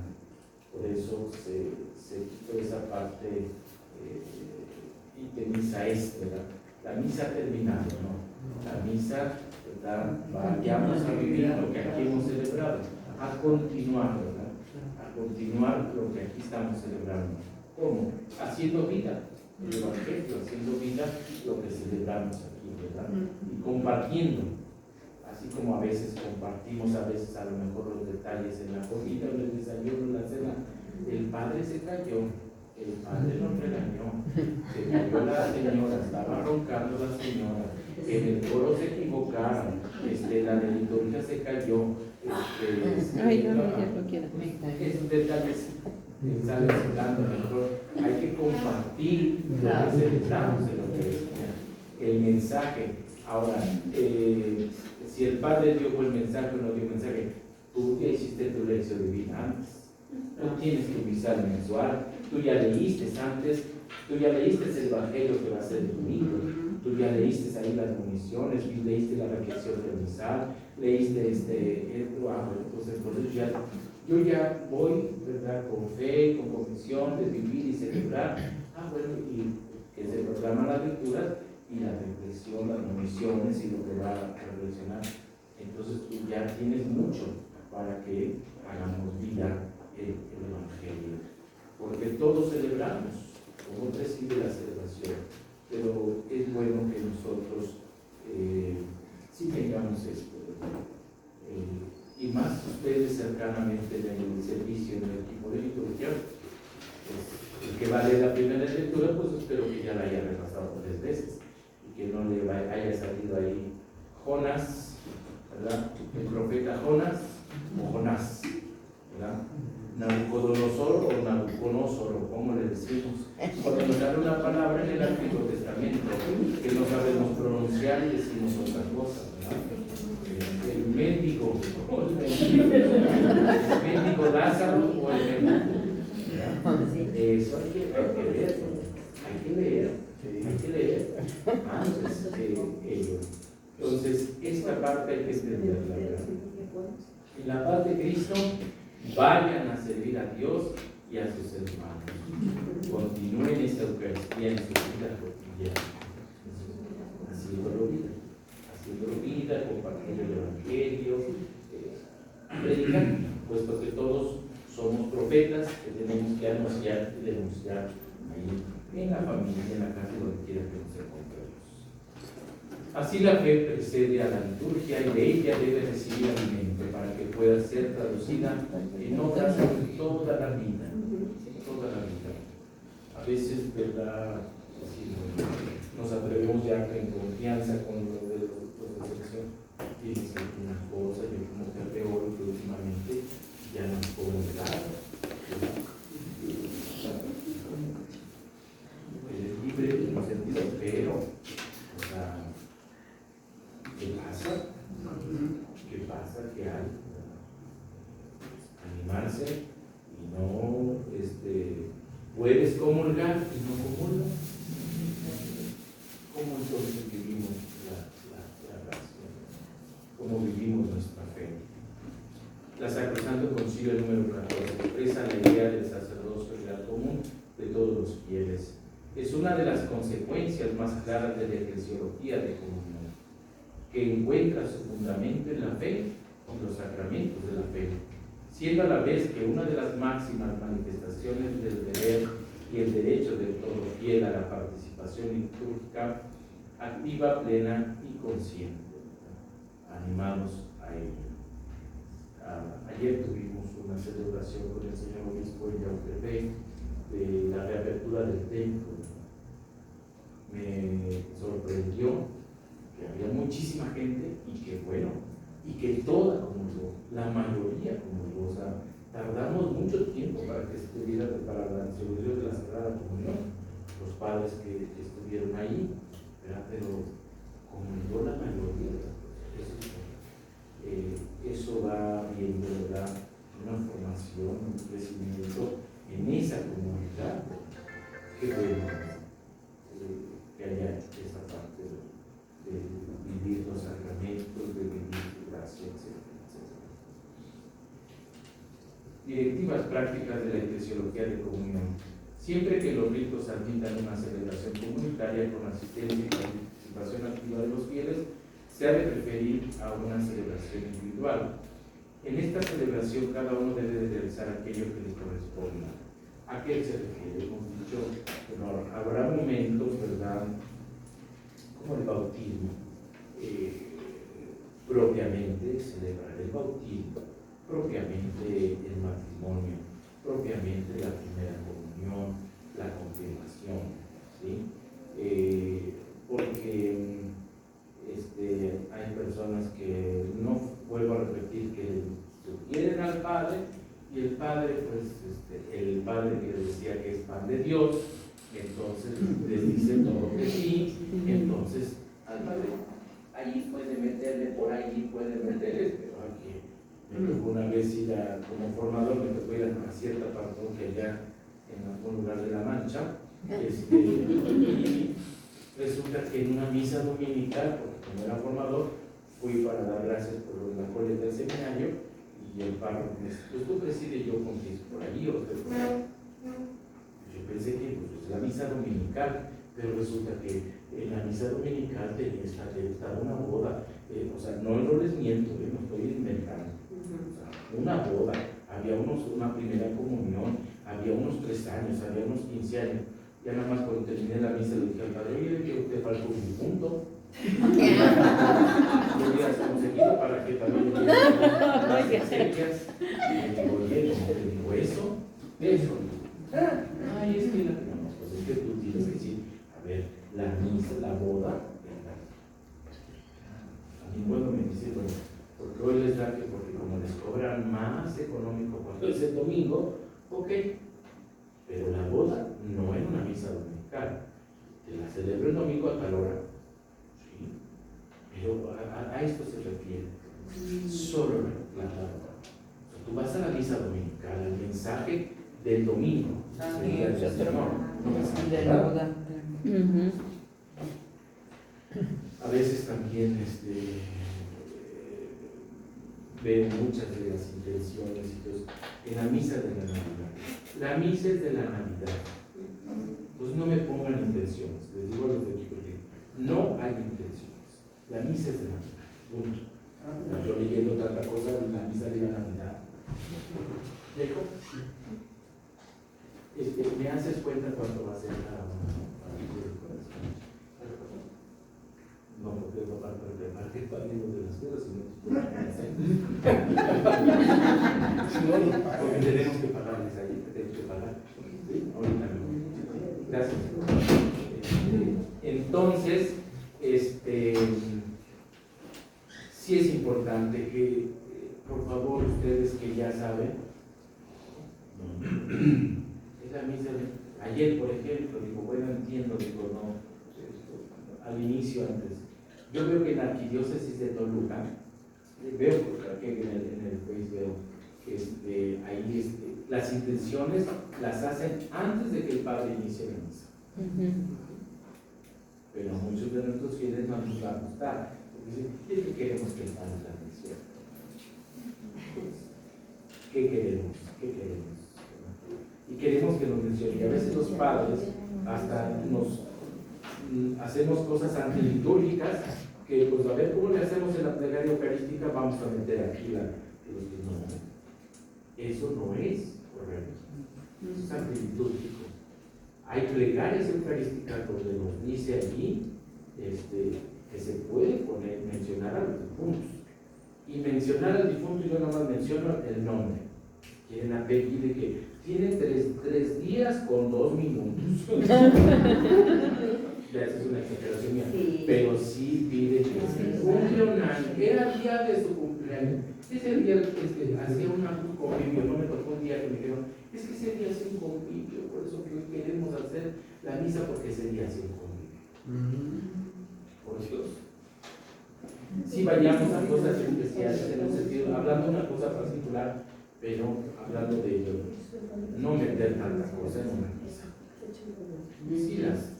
Por eso se quitó esa parte y de misa ¿verdad? La misa ha terminado, ¿no? La misa, ¿verdad? Vayamos a vivir lo que aquí hemos celebrado, a continuar, ¿verdad? A continuar lo que aquí estamos celebrando. ¿Cómo? Haciendo vida el Evangelio, haciendo vida lo que celebramos aquí, ¿verdad? Y compartiendo, así como a veces compartimos a lo mejor los detalles en la comida, o en el desayuno, en la cena. El padre se cayó, el padre nos regañó, se cayó la señora, estaba roncando la señora, en el coro se equivocaron, la de liturgia se cayó, esos detalles salen hablando mejor. Hay que compartir lo que celebramos en lo que es el mensaje. Ahora, si el Padre dio buen mensaje o no dio mensaje, tú ya hiciste tu lección divina antes. No tienes tu misa mensual, tú ya leíste antes, tú ya leíste el Evangelio que va a ser el domingo, tú ya leíste ahí las municiones, leíste la reflexión del misal, leíste entonces yo ya voy, ¿verdad? Con fe, con convicción de vivir y celebrar. Y que se proclaman las lecturas y la reflexión, las municiones y lo que va a reflexionar. Entonces tú ya tienes mucho para que hagamos vida el Evangelio, porque todos celebramos, como recibe la celebración, pero es bueno que nosotros sí tengamos esto, y más ustedes cercanamente en el servicio, en el equipo de liturgia, pues, el que va a leer la primera lectura, pues espero que ya la haya repasado 3 veces y que no le haya salido ahí Jonás, ¿verdad? El profeta Jonás o Jonás, ¿verdad? Nabucodonosor o Nabucodonosor, como le decimos, cuando nos sale una palabra en el Antiguo Testamento que no sabemos pronunciar y decimos otras cosas, ¿verdad? El mendigo Lázaro o el mendigo. Eso hay que leer. Entonces, esta parte hay que entenderla, ¿verdad? En la paz de Cristo, vayan a servir a Dios y a sus hermanos. Continúen esa Eucaristía en su vida cotidiana, haciendo vida, compartiendo el Evangelio, predicar, puesto que todos somos profetas que tenemos que anunciar y denunciar ahí en la familia, en la casa, donde quiera que nos encontremos. Así la fe precede a la liturgia y de ella debe recibir alimento para que pueda ser traducida en obras de toda la vida. Toda la vida. A veces, ¿verdad? Nos atrevemos ya en confianza con los de sección. Tienes alguna cosa, yo como que peor que últimamente ya no puedo dar. Eres libre en un sentido, pero, o sea, ¿qué pasa? ¿Qué pasa? ¿Qué hay? Animarse y no, puedes comulgar y no comulgas. ¿Cómo entonces vivimos la oración? ¿Cómo vivimos nuestra fe? La Sacrosanto Concilio número 14 expresa la idea del sacerdocio real común de todos los fieles. Es una de las consecuencias más claras de la eclesiología de comunión, que encuentra su fundamento en la fe y los sacramentos de la fe, siendo a la vez que una de las máximas manifestaciones del deber y el derecho de todo fiel a la participación litúrgica activa, plena y consciente. Animados a ello. Ayer tuvimos una celebración con el señor obispo de Yautepec de la reapertura del templo. Me sorprendió que había muchísima gente y que bueno, y que toda comulgó, la mayoría comulgó. O sea, tardamos mucho tiempo para que estuviera para la celebración de la Sagrada Comunión, los padres que estuvieron ahí, ¿verdad? Pero comulgó la mayoría de las personas. Eso va viendo, ¿verdad?, una formación, un crecimiento en esa comunidad. Qué bueno que haya esa parte de vivir los sacramentos, de vivir su gracia, etc. Directivas prácticas de la eclesiología de comunión. Siempre que los ritos admitan una celebración comunitaria con asistencia y participación activa de los fieles, se ha de preferir a una celebración individual. En esta celebración cada uno debe de realizar aquello que le corresponda. ¿A qué se refiere? Hemos dicho, bueno, habrá momentos, ¿verdad?, como el bautismo, propiamente celebrar el bautismo, propiamente el matrimonio, propiamente la primera comunión, la confirmación, ¿sí? Porque hay personas que no, vuelvo a repetir, que sugieren al Padre y el Padre, pues, el Padre que decía que es pan de Dios, entonces les dice todo que sí, entonces al Padre, allí puede meterle, por allí puede meterle, pero aquí me tocó una vez ir como formador, me tocó ir a cierta parroquia allá en algún lugar de La Mancha, y resulta que en una misa dominical, porque como era formador, fui para dar gracias por la coleta del seminario, y el párroco me dice, pues tú presides, yo confieso por allí, o usted por allí. Yo pensé que pues, es la misa dominical, pero resulta que en la misa dominical estaba una boda, o sea, no les miento, no estoy inventando, o sea, una boda, había una primera comunión, había unos 3 años, había unos 15 años. Ya nada más cuando terminé la misa le dije al padre, oye, que usted faltó un punto. Lo hubieras conseguido para que también las exequias. Y le digo, oye, ¿cómo te digo eso? Eso. Ay, es que pues es que tú tienes que decir, a ver, la misa, la boda, ¿verdad? A mí bueno me dice, bueno, porque hoy les da que porque como les cobran más económico cuando es el domingo, ok. Pero la boda no es una misa dominical, te la celebro el domingo a tal hora, ¿sí? Pero a esto se refiere, solo la boda. O sea, tú vas a la misa dominical, el mensaje del domingo, sería el sermón, no vas a la boda. A veces también ven muchas de las intenciones y todo eso. En la misa de la Navidad. La misa es de la Navidad. Pues no me pongan intenciones, les digo a los de aquí porque no hay intenciones. La misa es de Navidad. Punto. Yo leyendo tanta cosa de la misa de la Navidad. ¿Dejo? ¿Me haces cuenta cuánto va a ser cada uno? No, porque no falta el repartir pagando de las cosas, sino porque tenemos que pagarles ahí, tenemos que pagar. ¿Sí? Ahorita no. Gracias. Entonces, sí es importante que, por favor, ustedes que ya saben, es la misa de ayer, por ejemplo, digo, bueno, entiendo, digo, no, al inicio, antes. Yo veo que en la arquidiócesis de Toluca, veo porque aquí en el Face veo que ahí las intenciones las hacen antes de que el padre inicie la misa. Pero a muchos de nuestros fieles no nos va a gustar, porque dicen, ¿qué que queremos que el padre la mencione? ¿Qué queremos? ¿Qué queremos? Y queremos que nos mencione. Y a veces los padres hasta nos hacemos cosas antilitúrgicas que, pues, a ver cómo le hacemos en la plegaria eucarística, vamos a meter aquí no. Eso no es correcto. Eso es antilitúrgico. Hay plegarias eucarísticas donde nos dice allí que se puede mencionar a los difuntos. Y mencionar al difunto, yo nada más menciono el nombre. Quieren apellido de que tiene 3 días con 2 minutos. Ya esa es una exageración mía. Sí. Pero sí pide que se cumple un año. Era el día de su cumpleaños. Ese día hacía un convivio, no me tocó un día que me dijeron, es que ese día hacía un convivio, por eso que queremos hacer la misa porque ese día hacía un convivio. Por Dios. Si vayamos a cosas especiales en un sentido, hablando de una cosa particular, pero hablando de ello, no meter tanta cosa en una misa. Sí, las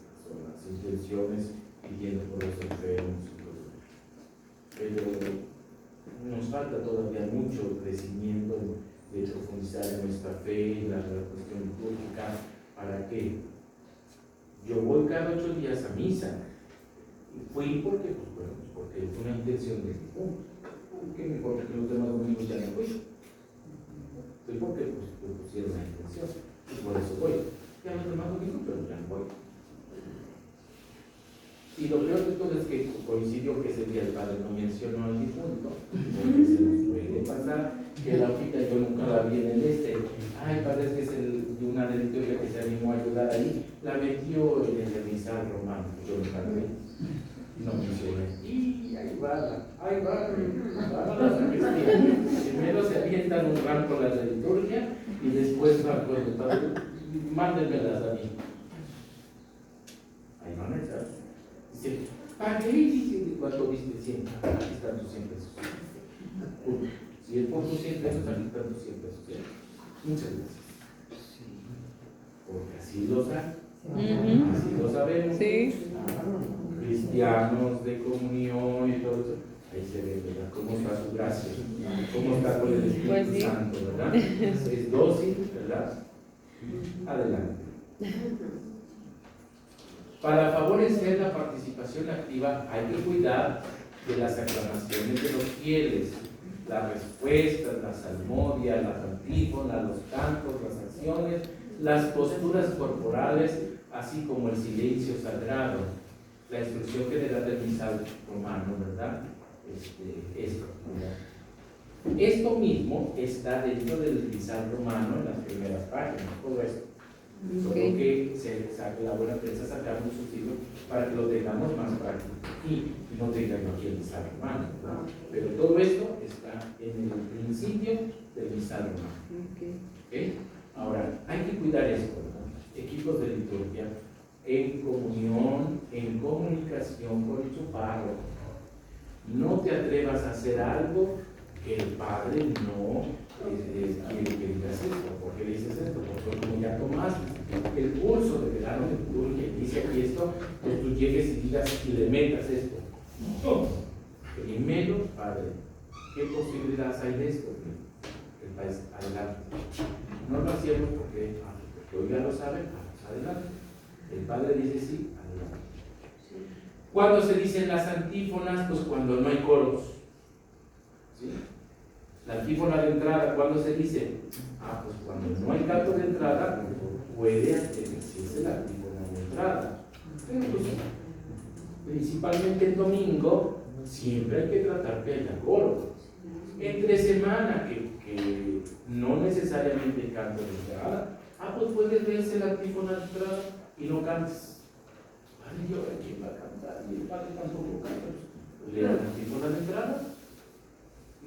intenciones pidiendo por los enfermos y todo. Pero nos falta todavía mucho crecimiento de profundizar en nuestra fe, en la cuestión litúrgica. ¿Para qué? Yo voy cada 8 días a misa. Fui porque, pues bueno, porque es una intención de que mejor que los demás domingos ya no fui. Fui porque pues pusieron una intención. Y por eso voy. Ya los demás domingos, pero ya no voy. Y lo peor de todo es que coincidió que ese día el padre no mencionó al difunto, porque se nos puede pasar que la hojita yo nunca la vi en el ay, padre, es que es de una de liturgia que se animó a ayudar ahí, la metió en el misal romano, yo nunca la vi, no mencioné, y ahí va la sacristía. Primero se avientan un rango con las de liturgia y después van con el padre, mándenmelas a mí. Ahí van a echar. Dice, ¿para qué dice cuánto viste 100? Aquí están tus 100 pesos. Si es por tus 100 pesos, aquí están tus 100 pesos. Muchas gracias. Porque así lo saben. Así lo sabemos. Sí. Cristianos de comunión y todo eso. Ahí se ve, ¿verdad? ¿Cómo está su gracia? ¿Cómo está con el Espíritu Santo, verdad? Es dócil, ¿verdad? Adelante. Para favorecer la participación activa hay que cuidar de las aclamaciones de los fieles, las respuestas, las salmodias, las antífonas, los cantos, las acciones, las posturas corporales, así como el silencio sagrado, la instrucción general del misal romano, ¿verdad? Esto mismo está dentro del misal romano en las primeras páginas, todo esto. Solo que se la buena prensa sacar un subtítulo para que lo tengamos más práctico y no tengan aquí el misal romano, ¿no? Pero todo esto está en el principio del misal romano. ¿Okay? Ahora, hay que cuidar esto, ¿no? Equipos de liturgia en comunión, en comunicación con tu párroco. No te atrevas a hacer algo que el padre no quiere que digas esto. ¿Por qué le dices esto? Porque como ya tomaste el curso de verano de liturgia y dice aquí esto, pues tú llegues y digas y le metas esto. No. Primero, padre, ¿qué posibilidades hay de esto? El país, adelante. No lo hacemos porque hoy ya lo saben, adelante. El Padre dice sí, adelante. ¿Cuándo se dicen las antífonas? Pues cuando no hay coros. ¿Sí? La antífona de entrada, ¿cuándo se dice? Pues cuando no hay canto de entrada, puede decirse la antífona de entrada. Pues, principalmente el domingo, siempre hay que tratar que haya coro. Entre semana, que no necesariamente hay canto de entrada, pues puedes leerse la antífona de entrada y no cantes. Padre, ¿y ahora quién va a cantar? Y el Padre tampoco canta. Lea la antífona de entrada.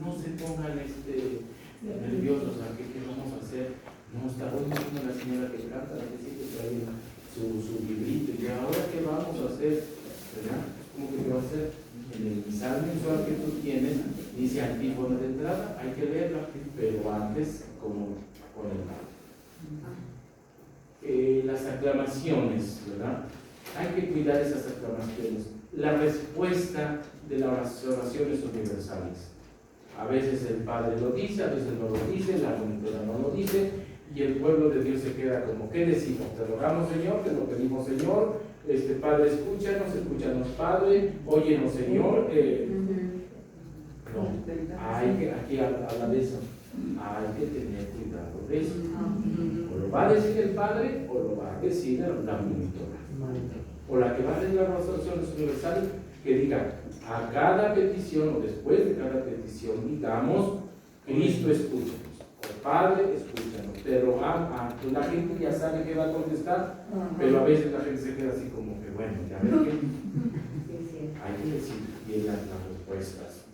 No se pongan nerviosos, ¿qué vamos a hacer? No, está hoy mismo la señora que canta, la que siempre trae su librito, y ahora ¿qué vamos a hacer? ¿Verdad? ¿Cómo que qué va a hacer? En el misal mensual que tú tienes, dice antífona de entrada, hay que leerla, pero antes como con el las aclamaciones, ¿verdad? Hay que cuidar esas aclamaciones. La respuesta de las oraciones universales. A veces el Padre lo dice, a veces no lo dice, la monitora no lo dice, y el pueblo de Dios se queda como, ¿qué decimos? Te rogamos, Señor, te lo pedimos, Señor, Padre, escúchanos, Padre, óyenos, Señor. No, hay que, aquí habla de eso, hay que tener cuidado de eso. O lo va a decir el Padre, o lo va a decir la monitora. O la que va a hacer las oraciones universales, que diga, a cada petición o después de cada petición, digamos, Cristo escúchanos, o Padre escúchanos, pero pues la gente ya sabe que va a contestar, pero a veces la gente se queda así como que, bueno, ya ver qué, hay que decir bien las respuestas.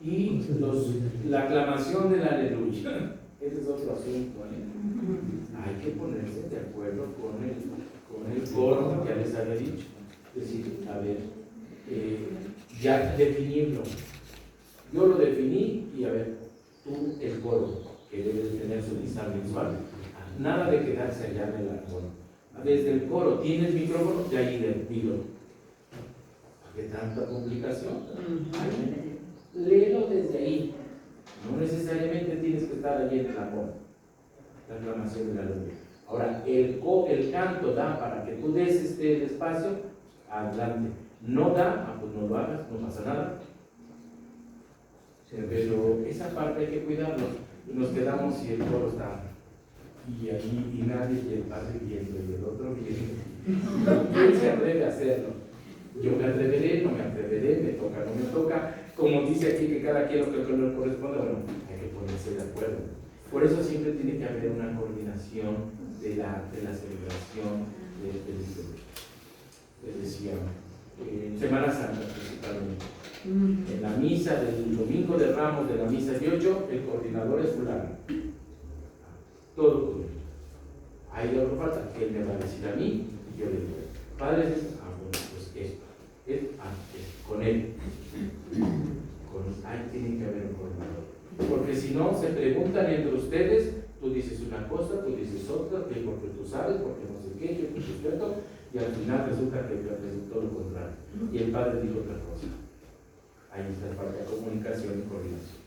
Y la aclamación del aleluya, ese es otro asunto, hay que ponerse de acuerdo con el coro que ya les había dicho. Es decir, a ver, ya definirlo. Yo lo definí y a ver, tú el coro, que debe de tener su misal mensual. Nada de quedarse allá en el árbol. Desde el coro, ¿tienes micrófono? De ahí dilo. ¿Qué tanta complicación? Léelo desde ahí. No necesariamente tienes que estar allí en el árbol. La aclamación de la luz. Ahora, el canto da para que tú des el espacio, adelante. No da, pues no lo hagas, no pasa nada. Pero esa parte hay que cuidarlo. Nos quedamos si el coro está y ahí y nadie, y el padre viendo y el otro viendo. ¿Quién se atreve a hacerlo? Yo me atreveré, no me atreveré, me toca, no me toca. Como dice aquí que cada quien lo que le corresponde, bueno, hay que ponerse de acuerdo. Por eso siempre tiene que haber una coordinación de la celebración les decía, en Semana Santa principalmente. En la misa del Domingo de Ramos, de la misa de 8, el coordinador es fulano. Todo por él. Ahí lo que falta, que él me va a decir a mí y yo le digo, Padre, bueno, pues esto, con él. Ahí tiene que haber un coordinador. Porque si no, se preguntan entre ustedes, tú dices una cosa, tú dices otra, porque tú sabes, porque no sé qué, yo te respeto, y al final resulta que resultó lo contrario. Y el Padre dijo otra cosa. Ahí está falta de comunicación y coordinación.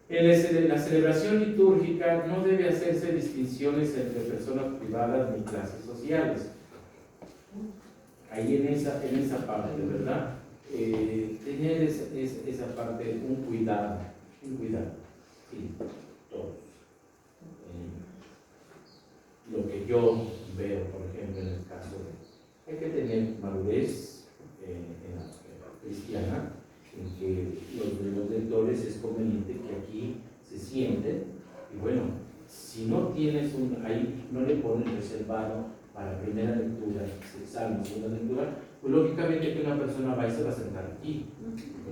En la celebración litúrgica no debe hacerse distinciones entre personas privadas ni clases sociales. Ahí en esa parte, ¿verdad? Tener esa parte, un cuidado, sí, todos. Lo que yo veo, por ejemplo, en el caso de, hay que tener madurez en la cristiana, en que los lectores es conveniente que aquí se sienten, y bueno, si no tienes ahí no le pones reservado para primera lectura, salmo, segunda lectura, pues lógicamente que una persona va y se va a sentar aquí,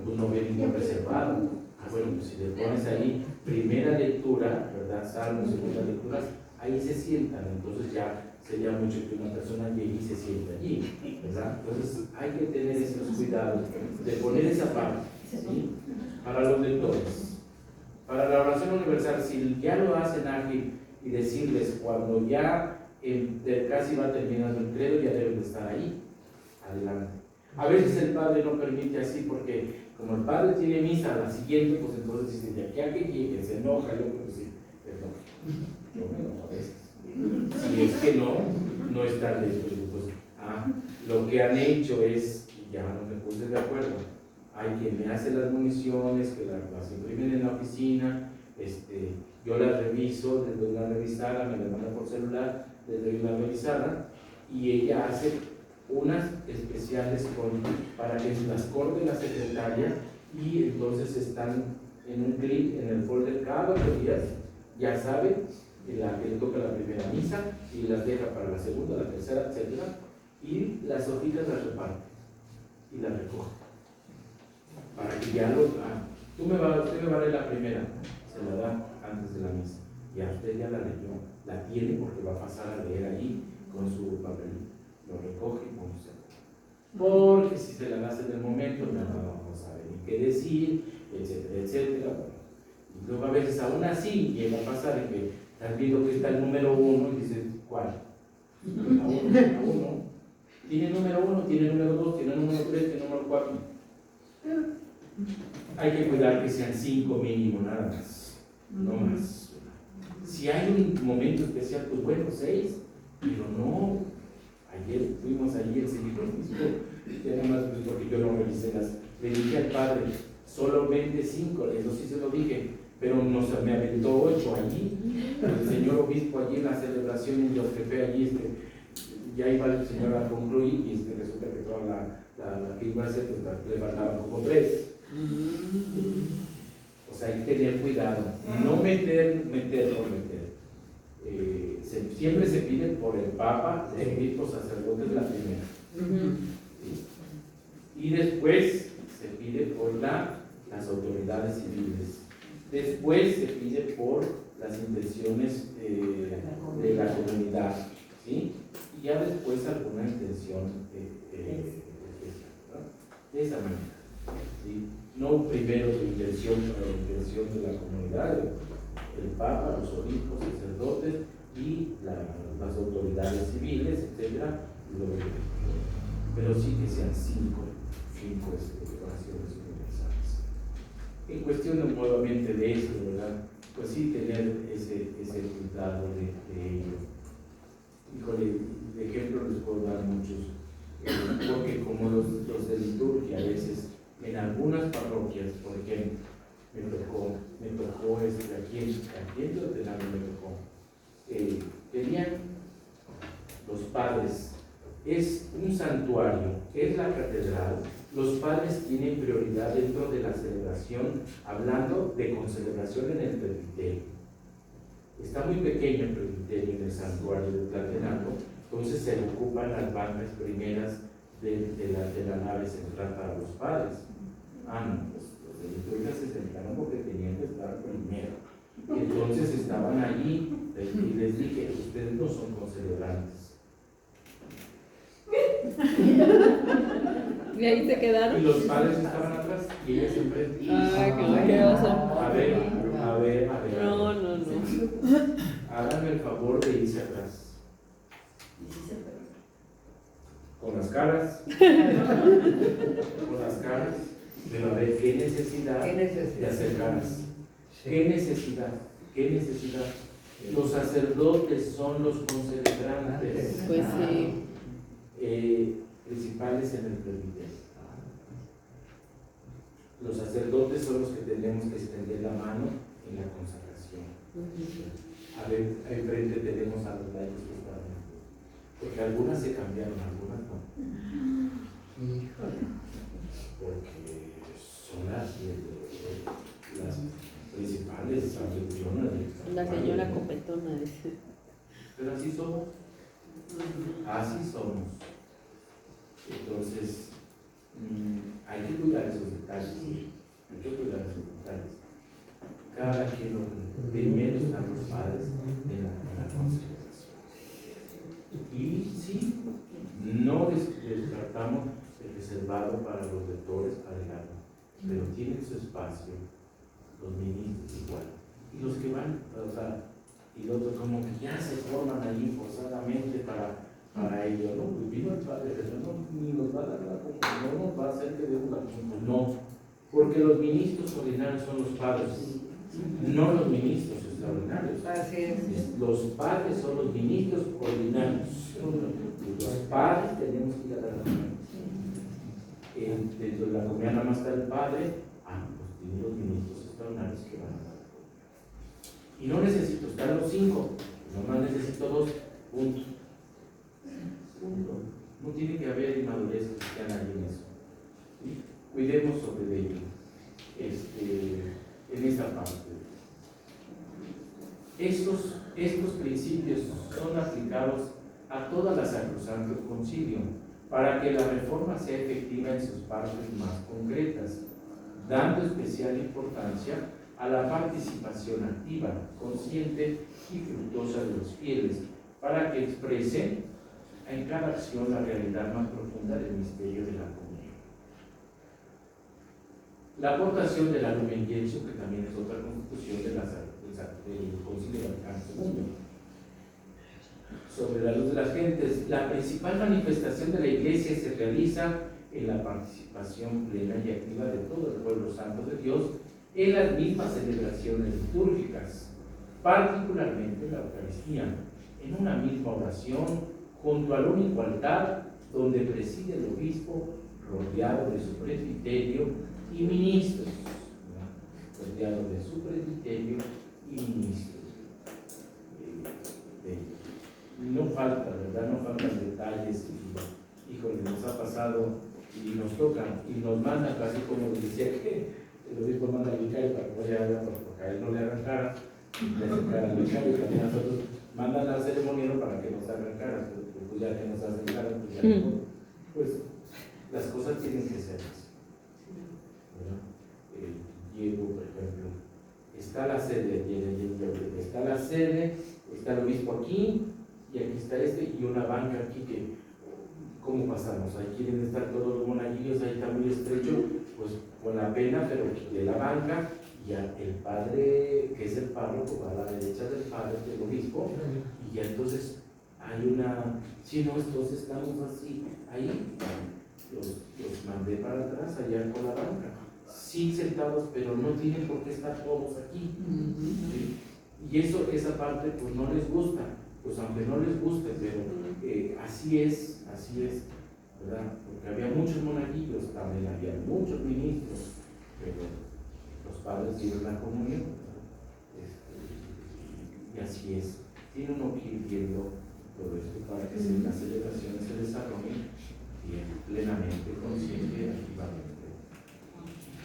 pues no ve ningún reservado. Bueno, pues si le pones ahí primera lectura, ¿verdad? Salmo, segunda lectura, ahí se sientan, entonces ya sería mucho que una persona llegue y se siente allí, ¿verdad? Entonces hay que tener esos cuidados de poner esa parte, ¿sí? Para los lectores. Para la oración universal, si ya lo hacen ágil y decirles cuando ya casi va terminando el credo, ya deben de estar ahí, adelante. A veces el padre no permite así porque como el padre tiene misa a la siguiente, pues entonces dice, de aquí a que llegue, se enoja, yo pues sí, perdón, yo me enojo a veces. Si es que no están listos, pues, lo que han hecho es, ya no me puse de acuerdo, hay quien me hace las municiones, que las imprimen en la oficina, yo las reviso, les doy una revisada, me las manda por celular, les doy una revisada, y ella hace unas especiales para que las corte la secretaria, y entonces están en un clic en el folder cada 2 días, ya sabe que le toca la primera misa y las deja para la segunda, la tercera, etc. Y las hojitas las reparte y las recoge para que ya usted me va a leer la primera, se la da antes de la misa, ya usted ya la leyó, la tiene porque va a pasar a leer allí con su papel, lo recoge y se porque si se la das en el momento no sabe ni qué decir, etcétera, etcétera. Y luego a veces aún así llega a pasar en que estás viendo que está el número 1 y dices, ¿cuál? La 1. Tiene número 1, tiene número 2, tiene número 3, tiene número 4. Hay que cuidar que sean 5 mínimo, nada más, no más. Si hay un momento especial, pues bueno, 6, pero no. Ayer fuimos allí el Señor ya nada más porque yo no revisé le dije al padre, solamente 5, eso sí se lo dije, pero me aventó 8 allí, el señor obispo allí en la celebración, y yo jefe allí, ya iba el señor a concluir, y resulta que toda la que iba a hacer, pues le faltaban como 3. O sea, hay que tener cuidado, no meter. Siempre se pide por el Papa, el obispo, sacerdote, la primera. Y después se pide por las autoridades civiles. Después se pide por las intenciones de la comunidad, ¿sí? Y ya después alguna intención especial, ¿no? De esa manera, ¿sí? No primero tu intención, pero la intención de la comunidad, el Papa, los obispos, sacerdotes y las autoridades civiles, etcétera. Pero sí que sean 5 oraciones universales. En cuestión nuevamente de eso, ¿verdad? Pues sí tener ese cuidado de ello. Híjole, de ejemplo les puedo dar muchos, porque como los de liturgia a veces, en algunas parroquias, por ejemplo, me tocó aquí en Tlaltenango me tocó, tenían los padres, es un santuario, es la catedral, los padres tienen prioridad dentro de la celebración, hablando de concelebración en el presbiterio. Está muy pequeño el presbiterio en el santuario de Tlaltenango, entonces se ocupan las bancas primeras de la nave central para los padres. No, pues los de liturgia se sentaron porque tenían que estar primero. Entonces estaban allí y les dije, ustedes no son concelebrantes. ¿Y ahí se quedaron? Y los padres estaban atrás y ellas enfrente. Qué oso. A ver. No. Háganme el favor de irse atrás. Con las caras. Pero a ver, ¿qué necesidad de hacer caras? ¿Qué necesidad? Los sacerdotes son los concelebrantes. Pues sí. Principales en el presbiterio. Los sacerdotes son los que tenemos que extender la mano en la consagración. A ver, enfrente tenemos a los laicos que están, porque algunas se cambiaron, algunas no. Porque son las principales anfitrionas. La señora copetona dice. Pero así somos. Entonces, hay que cuidar esos detalles. Cada quien primero están los padres en la consagración. Y sí, no descartamos el reservado para los lectores, para el alma, pero tienen su espacio, los ministros igual. Y los que van, y los otros como que ya se forman ahí forzadamente para ello, ¿no? Pues vino el Padre Jesús, ni nos va a dar la comunión, No, porque los ministros ordinarios son los padres, no los ministros extraordinarios. Así es. Los padres son los ministros ordinarios. Los padres tenemos que ir a la comunidad. Dentro de la comunidad nada más está el padre, pues tiene los ministros extraordinarios que van a dar. Y no necesito, están los 5, nomás necesito 2, punto. No tiene que haber inmadurez cristiana ahí en eso. ¿Sí? Cuidemos sobre ello en esta parte. Estos principios son aplicados a toda la Sacrosanto Concilio para que la reforma sea efectiva en sus partes más concretas, dando especial importancia a la participación activa, consciente y fructuosa de los fieles, para que expresen en cada acción la realidad más profunda del misterio de la comunión. La aportación de la Lumen Gentium, que también es otra constitución del Concilio Vaticano II, sobre la luz de las gentes. La principal manifestación de la Iglesia se realiza en la participación plena y activa de todo el pueblo santo de Dios en las mismas celebraciones litúrgicas, particularmente la Eucaristía, en una misma oración, junto al único altar donde preside el obispo, rodeado de su presbiterio y ministros, ¿verdad? Rodeado de su presbiterio y ministros. No falta, ¿verdad? No faltan detalles. Híjole, nos ha pasado y nos toca y nos mandan, casi como decía que el obispo manda al vicario para que vaya porque a él no le hagan cara, le hacen cara al vicario, y también a nosotros mandan al ceremoniero para que nos hagan cara, pues ya que nos hacen cara, pues ya no. Pues las cosas tienen que ser así. Diego, por ejemplo, está la sede, está el obispo aquí, y aquí está y una banca aquí que, ¿cómo pasamos? Ahí quieren estar todos los monaguillos, ahí está muy estrecho, pues con la pena, pero de la banca, y ya el padre, que es el párroco, va a la derecha del padre, del obispo, y ya entonces hay una, si no, entonces estamos así, ahí, los mandé para atrás, allá con la banca, sí sentados, pero no tienen por qué estar todos aquí. ¿Sí? Y esa parte pues no les gusta, pues aunque no les guste, pero así es, ¿verdad? Porque había muchos monaguillos, también había muchos ministros, pero los padres dieron la comunión, y así es. Tiene uno que ir viendo todo esto para que las celebraciones se desarrollen bien, plenamente, consciente y activamente.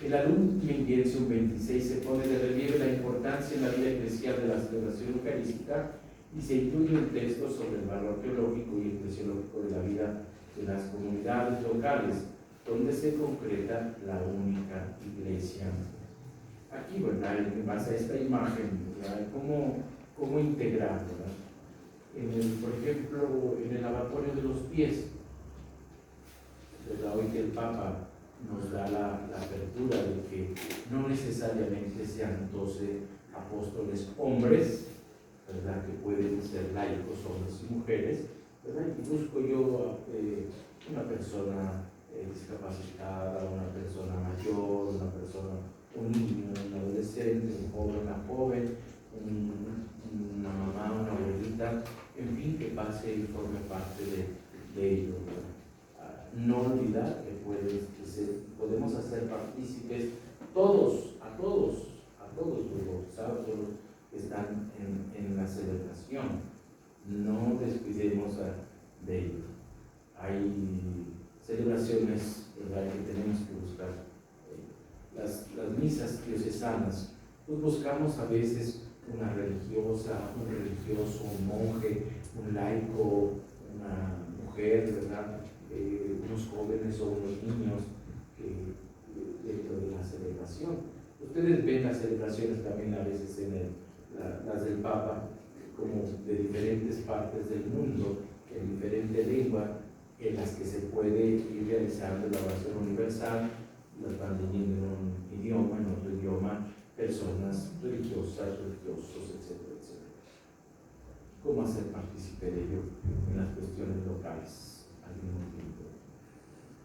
El Lumen Gentium 26 se pone de relieve la importancia en la vida eclesial de la celebración eucarística y se incluye un texto sobre el valor teológico y eclesiológico de la vida de las comunidades locales, donde se concreta la única iglesia. Aquí, ¿verdad? En base a esta imagen, ¿verdad? ¿Cómo integrar, ¿verdad? Por ejemplo, en el lavatorio de los pies, ¿verdad? Hoy que el Papa nos da la apertura de que no necesariamente sean 12 apóstoles hombres, ¿verdad? Que pueden ser laicos, hombres y mujeres, ¿verdad? Y busco yo una persona discapacitada, una persona mayor, un niño, un adolescente, un joven, una joven, una mamá, una abuelita, en fin, que pase y forme parte de ello, ¿verdad? No olvidar que podemos hacer partícipes a todos los bautizados, todos los que están en la celebración. No descuidemos de ello. Hay celebraciones, ¿verdad?, que tenemos que buscar. Las misas diocesanas, pues buscamos a veces una religiosa, un religioso, un monje, un laico, una mujer, ¿verdad?, unos jóvenes o unos niños dentro de la celebración. Ustedes ven las celebraciones también a veces las del Papa, como de diferentes partes del mundo, en diferente lengua, en las que se puede ir realizando la oración universal, las van leyendo en un idioma, en otro idioma, personas religiosas, religiosos, etcétera, etcétera. ¿Cómo hacer partícipe de ello en las cuestiones locales? Al mismo tiempo.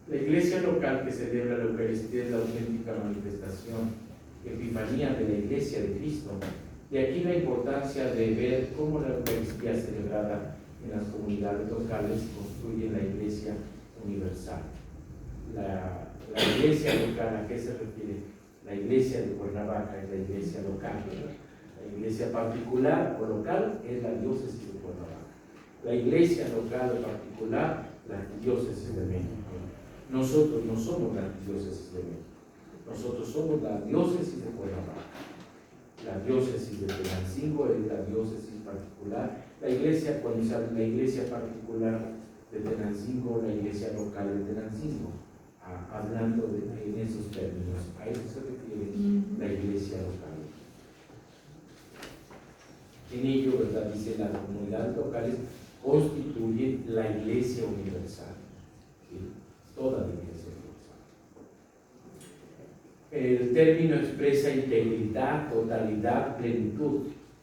La La iglesia local que celebra la Eucaristía es la auténtica manifestación, epifanía de la iglesia de Cristo. De aquí la importancia de ver cómo la Eucaristía celebrada en las comunidades locales construye la iglesia universal. La iglesia local, ¿a qué se refiere? La iglesia de Cuernavaca es la iglesia local. La iglesia particular o local es la diócesis de Cuernavaca. La iglesia local o particular, la diócesis de México. Nosotros no somos la diócesis de México. Nosotros somos la diócesis de Cuernavaca. La diócesis de Tenancingo es la diócesis particular. La iglesia, cuando se habla de la iglesia particular de Tenancingo, la iglesia local de Tenancingo, hablando en esos términos, a eso se refiere la iglesia local. En ello, ¿verdad?, dice, las comunidades locales constituyen la iglesia universal, ¿sí? Toda la iglesia universal. El término expresa integridad, totalidad, plenitud.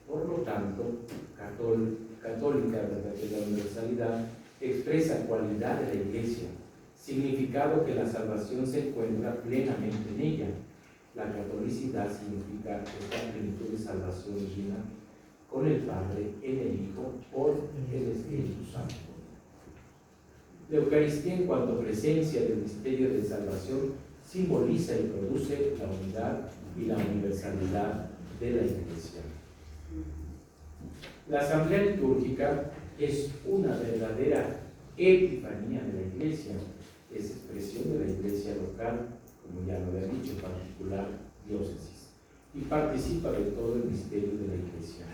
Por lo tanto, católica, ¿verdad?, que la universalidad expresa cualidad de la iglesia, significado que la salvación se encuentra plenamente en ella. La catolicidad significa esta plenitud de salvación divina con el Padre, en el Hijo, por el Espíritu Santo. La Eucaristía, en cuanto a presencia del misterio de salvación, simboliza y produce la unidad y la universalidad de la Iglesia. La asamblea litúrgica es una verdadera epifanía de la Iglesia, es expresión de la Iglesia local, como ya lo había dicho, en particular diócesis, y participa de todo el misterio de la Iglesia.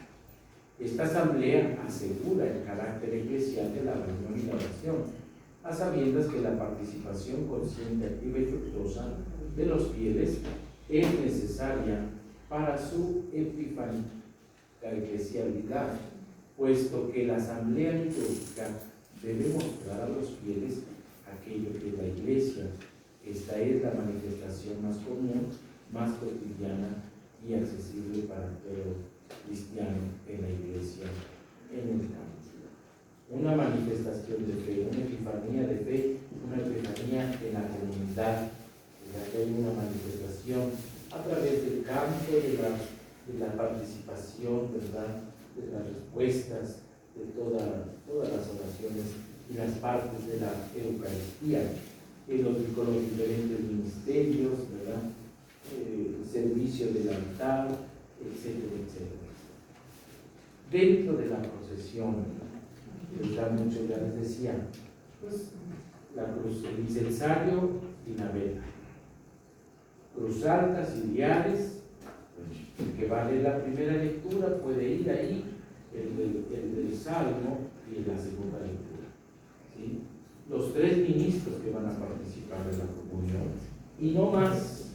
Esta asamblea asegura el carácter eclesial de la reunión y la oración, a sabiendas que la participación consciente, activa y fructuosa de los fieles es necesaria para su epifanía eclesialidad, puesto que la asamblea litúrgica debe mostrar a los fieles aquello que es la Iglesia. Esta es la manifestación más común, más cotidiana y accesible para todo cristiano en la Iglesia, en el campo. Una manifestación de fe, una epifanía de fe, una epifanía en la comunidad, en la que hay una manifestación a través del campo, de la participación, ¿verdad?, de las respuestas, de todas las oraciones y las partes de la Eucaristía, con los diferentes ministerios, ¿verdad?, el servicio del altar, etcétera, etcétera. Dentro de la procesión, muchos ya les decía, pues la cruz, el incensario y la vela, cruz alta, ciliares, el que va a leer la primera lectura puede ir ahí, el del Salmo y la segunda lectura, ¿sí? Los tres ministros que van a participar de la comunión, y no más,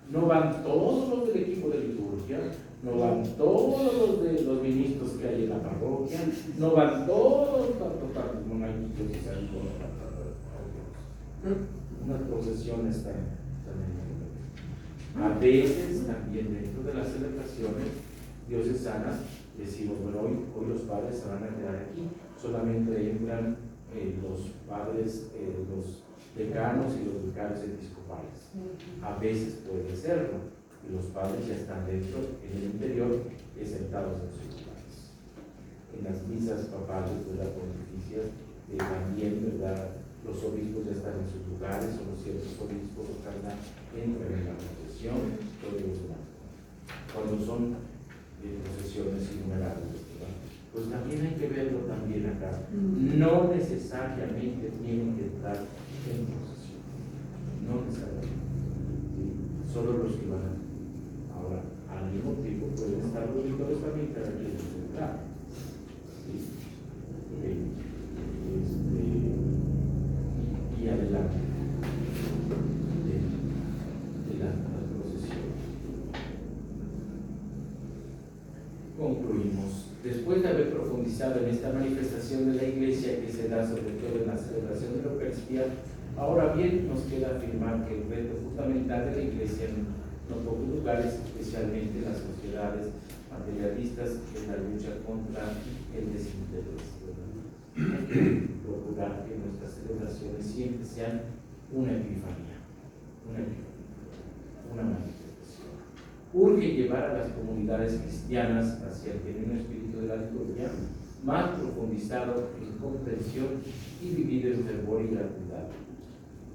no van todos los del equipo de liturgia, no van todos los ministros que hay en la parroquia, no van todos los monaguillos que salen con unas procesiones también. A veces también dentro de las celebraciones diocesanas decimos, bueno, hoy los padres se van a quedar aquí, solamente entran los padres, los decanos y los vicarios episcopales. A veces puede serlo, y los padres ya están dentro, en el interior, sentados en sus lugares. En las misas papales, ¿verdad?, pontificias, también, ¿verdad?, los obispos ya están en sus lugares, o los ciertos obispos o cardenales entran en la procesión, cuando son procesiones innumerables, ¿verdad? Pues también hay que verlo también acá. No necesariamente tienen que estar en procesión, no necesariamente, ¿sí? Solo los que van a. Ahora, al mismo tiempo pueden estar los lectores también cada quien en su lugar, ¿sí? Y adelante de la procesión. Concluimos. Después de haber profundizado en esta manifestación de la Iglesia que se da sobre todo en la celebración de la Eucaristía, ahora bien nos queda afirmar que el reto fundamental de la Iglesia en no pocos lugares, especialmente en las sociedades materialistas, es la lucha contra el desinterés. Hay que procurar que nuestras celebraciones conscientes sean una epifanía, una manifestación. Urge llevar a las comunidades cristianas hacia el genuino espíritu de la liturgia, más profundizado en comprensión y vivido en fervor y gratuidad.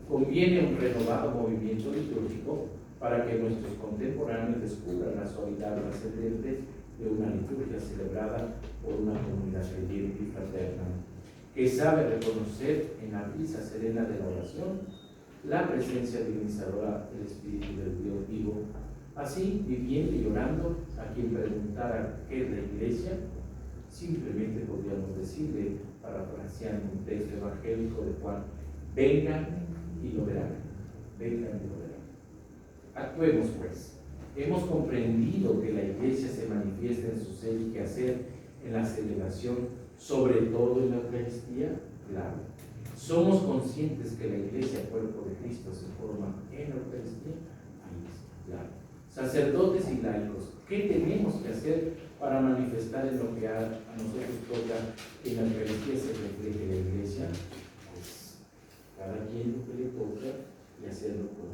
Conviene un renovado movimiento litúrgico para que nuestros contemporáneos descubran la suavidad trascendente de una liturgia celebrada por una comunidad creyente y fraterna, que sabe reconocer en la brisa serena de la oración la presencia divinizadora del Espíritu del Dios vivo. Así, viviendo y orando, a quien preguntara qué es la Iglesia, simplemente podríamos decirle, parafraseando un texto evangélico de Juan: vengan y lo verán, vengan y lo verán. Actuemos pues. Hemos comprendido que la Iglesia se manifiesta en su ser y quehacer en la celebración, sobre todo en la Eucaristía, claro. Somos conscientes que la Iglesia, cuerpo de Cristo, se forma en la Eucaristía, ahí está, claro. Sacerdotes y laicos, ¿qué tenemos que hacer para manifestar en lo que a nosotros toca que en la Eucaristía se refleje la Iglesia? Pues cada quien lo que le toca y hacerlo con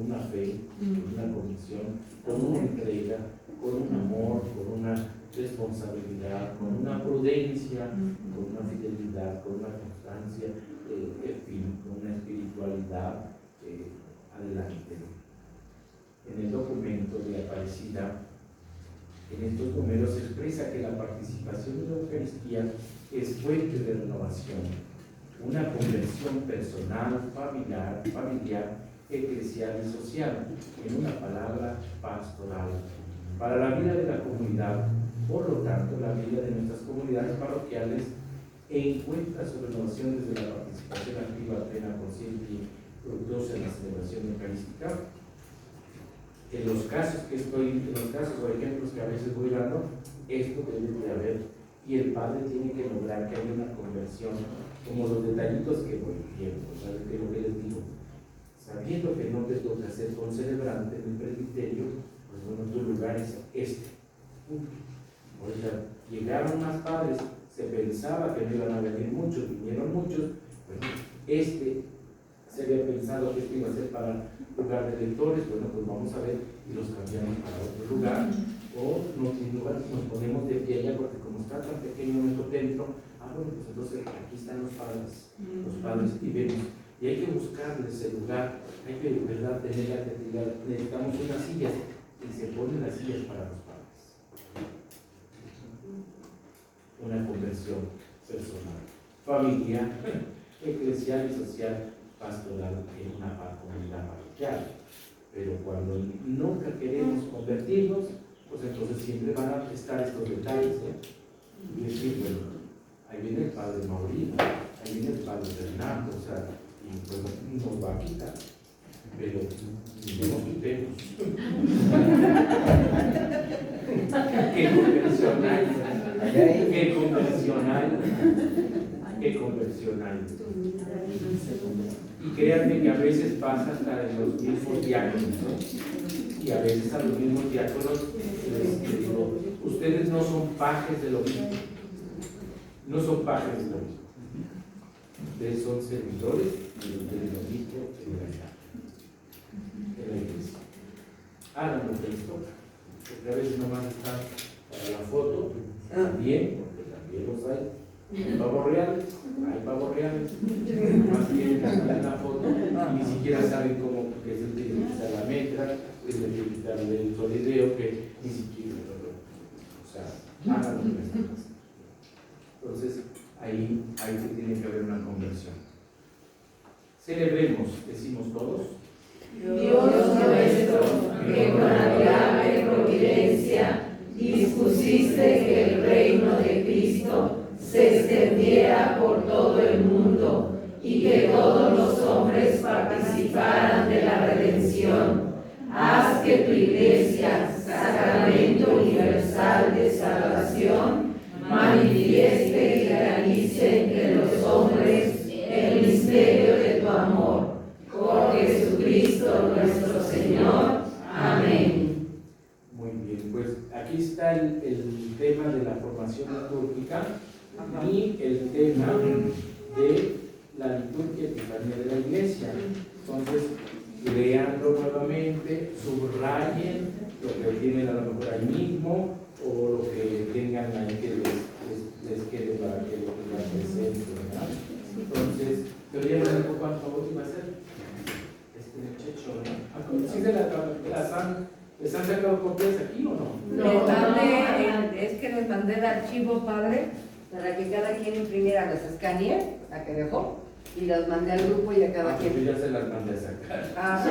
una fe, con una convicción, con una entrega, con un amor, con una responsabilidad, con una prudencia, con una fidelidad, con una constancia, en fin, con una espiritualidad adelante. En el documento de Aparecida, en estos números se expresa que la participación en la Eucaristía es fuente de renovación, una conversión personal, familiar, eclesial y social, en una palabra, pastoral, para la vida de la comunidad. Por lo tanto, la vida de nuestras comunidades parroquiales encuentra su renovación desde la participación activa, plena, consciente y fructuosa en la celebración eucarística. En los casos o ejemplos que a veces voy dando, esto debe de haber, y el Padre tiene que lograr que haya una conversión, como los detallitos que voy viendo, ¿sabes? Que lo que les digo, sabiendo que no te toca ser concelebrante en el presbiterio, pues bueno, tu lugar es este. O sea, llegaron más padres, se pensaba que no iban a venir muchos, vinieron muchos, bueno, se había pensado que esto iba a ser para lugar de lectores, bueno, pues vamos a ver y los cambiamos para otro lugar, o nos ponemos de pie allá, porque como está tan pequeño nuestro templo, bueno, pues entonces aquí están los padres y vemos, y hay que buscarles el lugar, hay que, ¿verdad?, tener la creatividad. Necesitamos unas sillas, y se ponen las sillas para los padres. Una conversión personal, familiar, eclesial y social, pastoral en una comunidad parroquial. Pero cuando nunca queremos convertirnos, pues entonces siempre van a estar estos detalles, y decir, bueno, ahí viene el padre Maurino, ahí viene el padre Fernando, o sea, y pues nos va a quitar, pero no nos quitemos. ¡Qué conversional! ¡Qué conversional! ¡Qué conversional! Y créanme que a veces pasa hasta de los mismos diáconos, ¿no? Y a veces a los mismos diáconos les digo, ustedes no son pajes del obispo, no son pajes del obispo, ustedes son servidores del obispo de la iglesia. Hagan lo que les toca, porque a veces nomás están para la foto, también, porque también los hay. Hay pavos reales, más bien en la foto y ni siquiera saben cómo, que es el de quitar la metra, es el de quitar el solideo, que ni siquiera, o sea, hagan lo que les toca. Entonces, ahí se tiene que haber una conversión. Celebremos, decimos todos. Dios nuestro, que con admirable providencia dispusiste que el reino de Cristo se extendiera por todo el mundo y que todos los hombres participaran de la redención. Haz que tu Iglesia, sacramento universal de salvación, manifieste y realice entre los hombres el misterio de tu amor. Por Jesucristo nuestro Señor. Amén. Muy bien, pues aquí está el tema de la formación litúrgica y el tema de la liturgia miscelánea de la iglesia. Entonces, leanlo nuevamente, subrayen lo que tienen a lo mejor ahí mismo o lo que tengan ahí que les quede para que lo presenten, ¿verdad? Entonces, pero ya me dijo cuánto iba a ser este muchacho, ¿no? ¿Sí les han sacado copias aquí o no? Es que les mandé el archivo, padre, para que cada quien imprimiera, las escaneé, la que dejó, y las mandé al grupo y a cada Yo quien. ya se las mandé a sacar. Ah,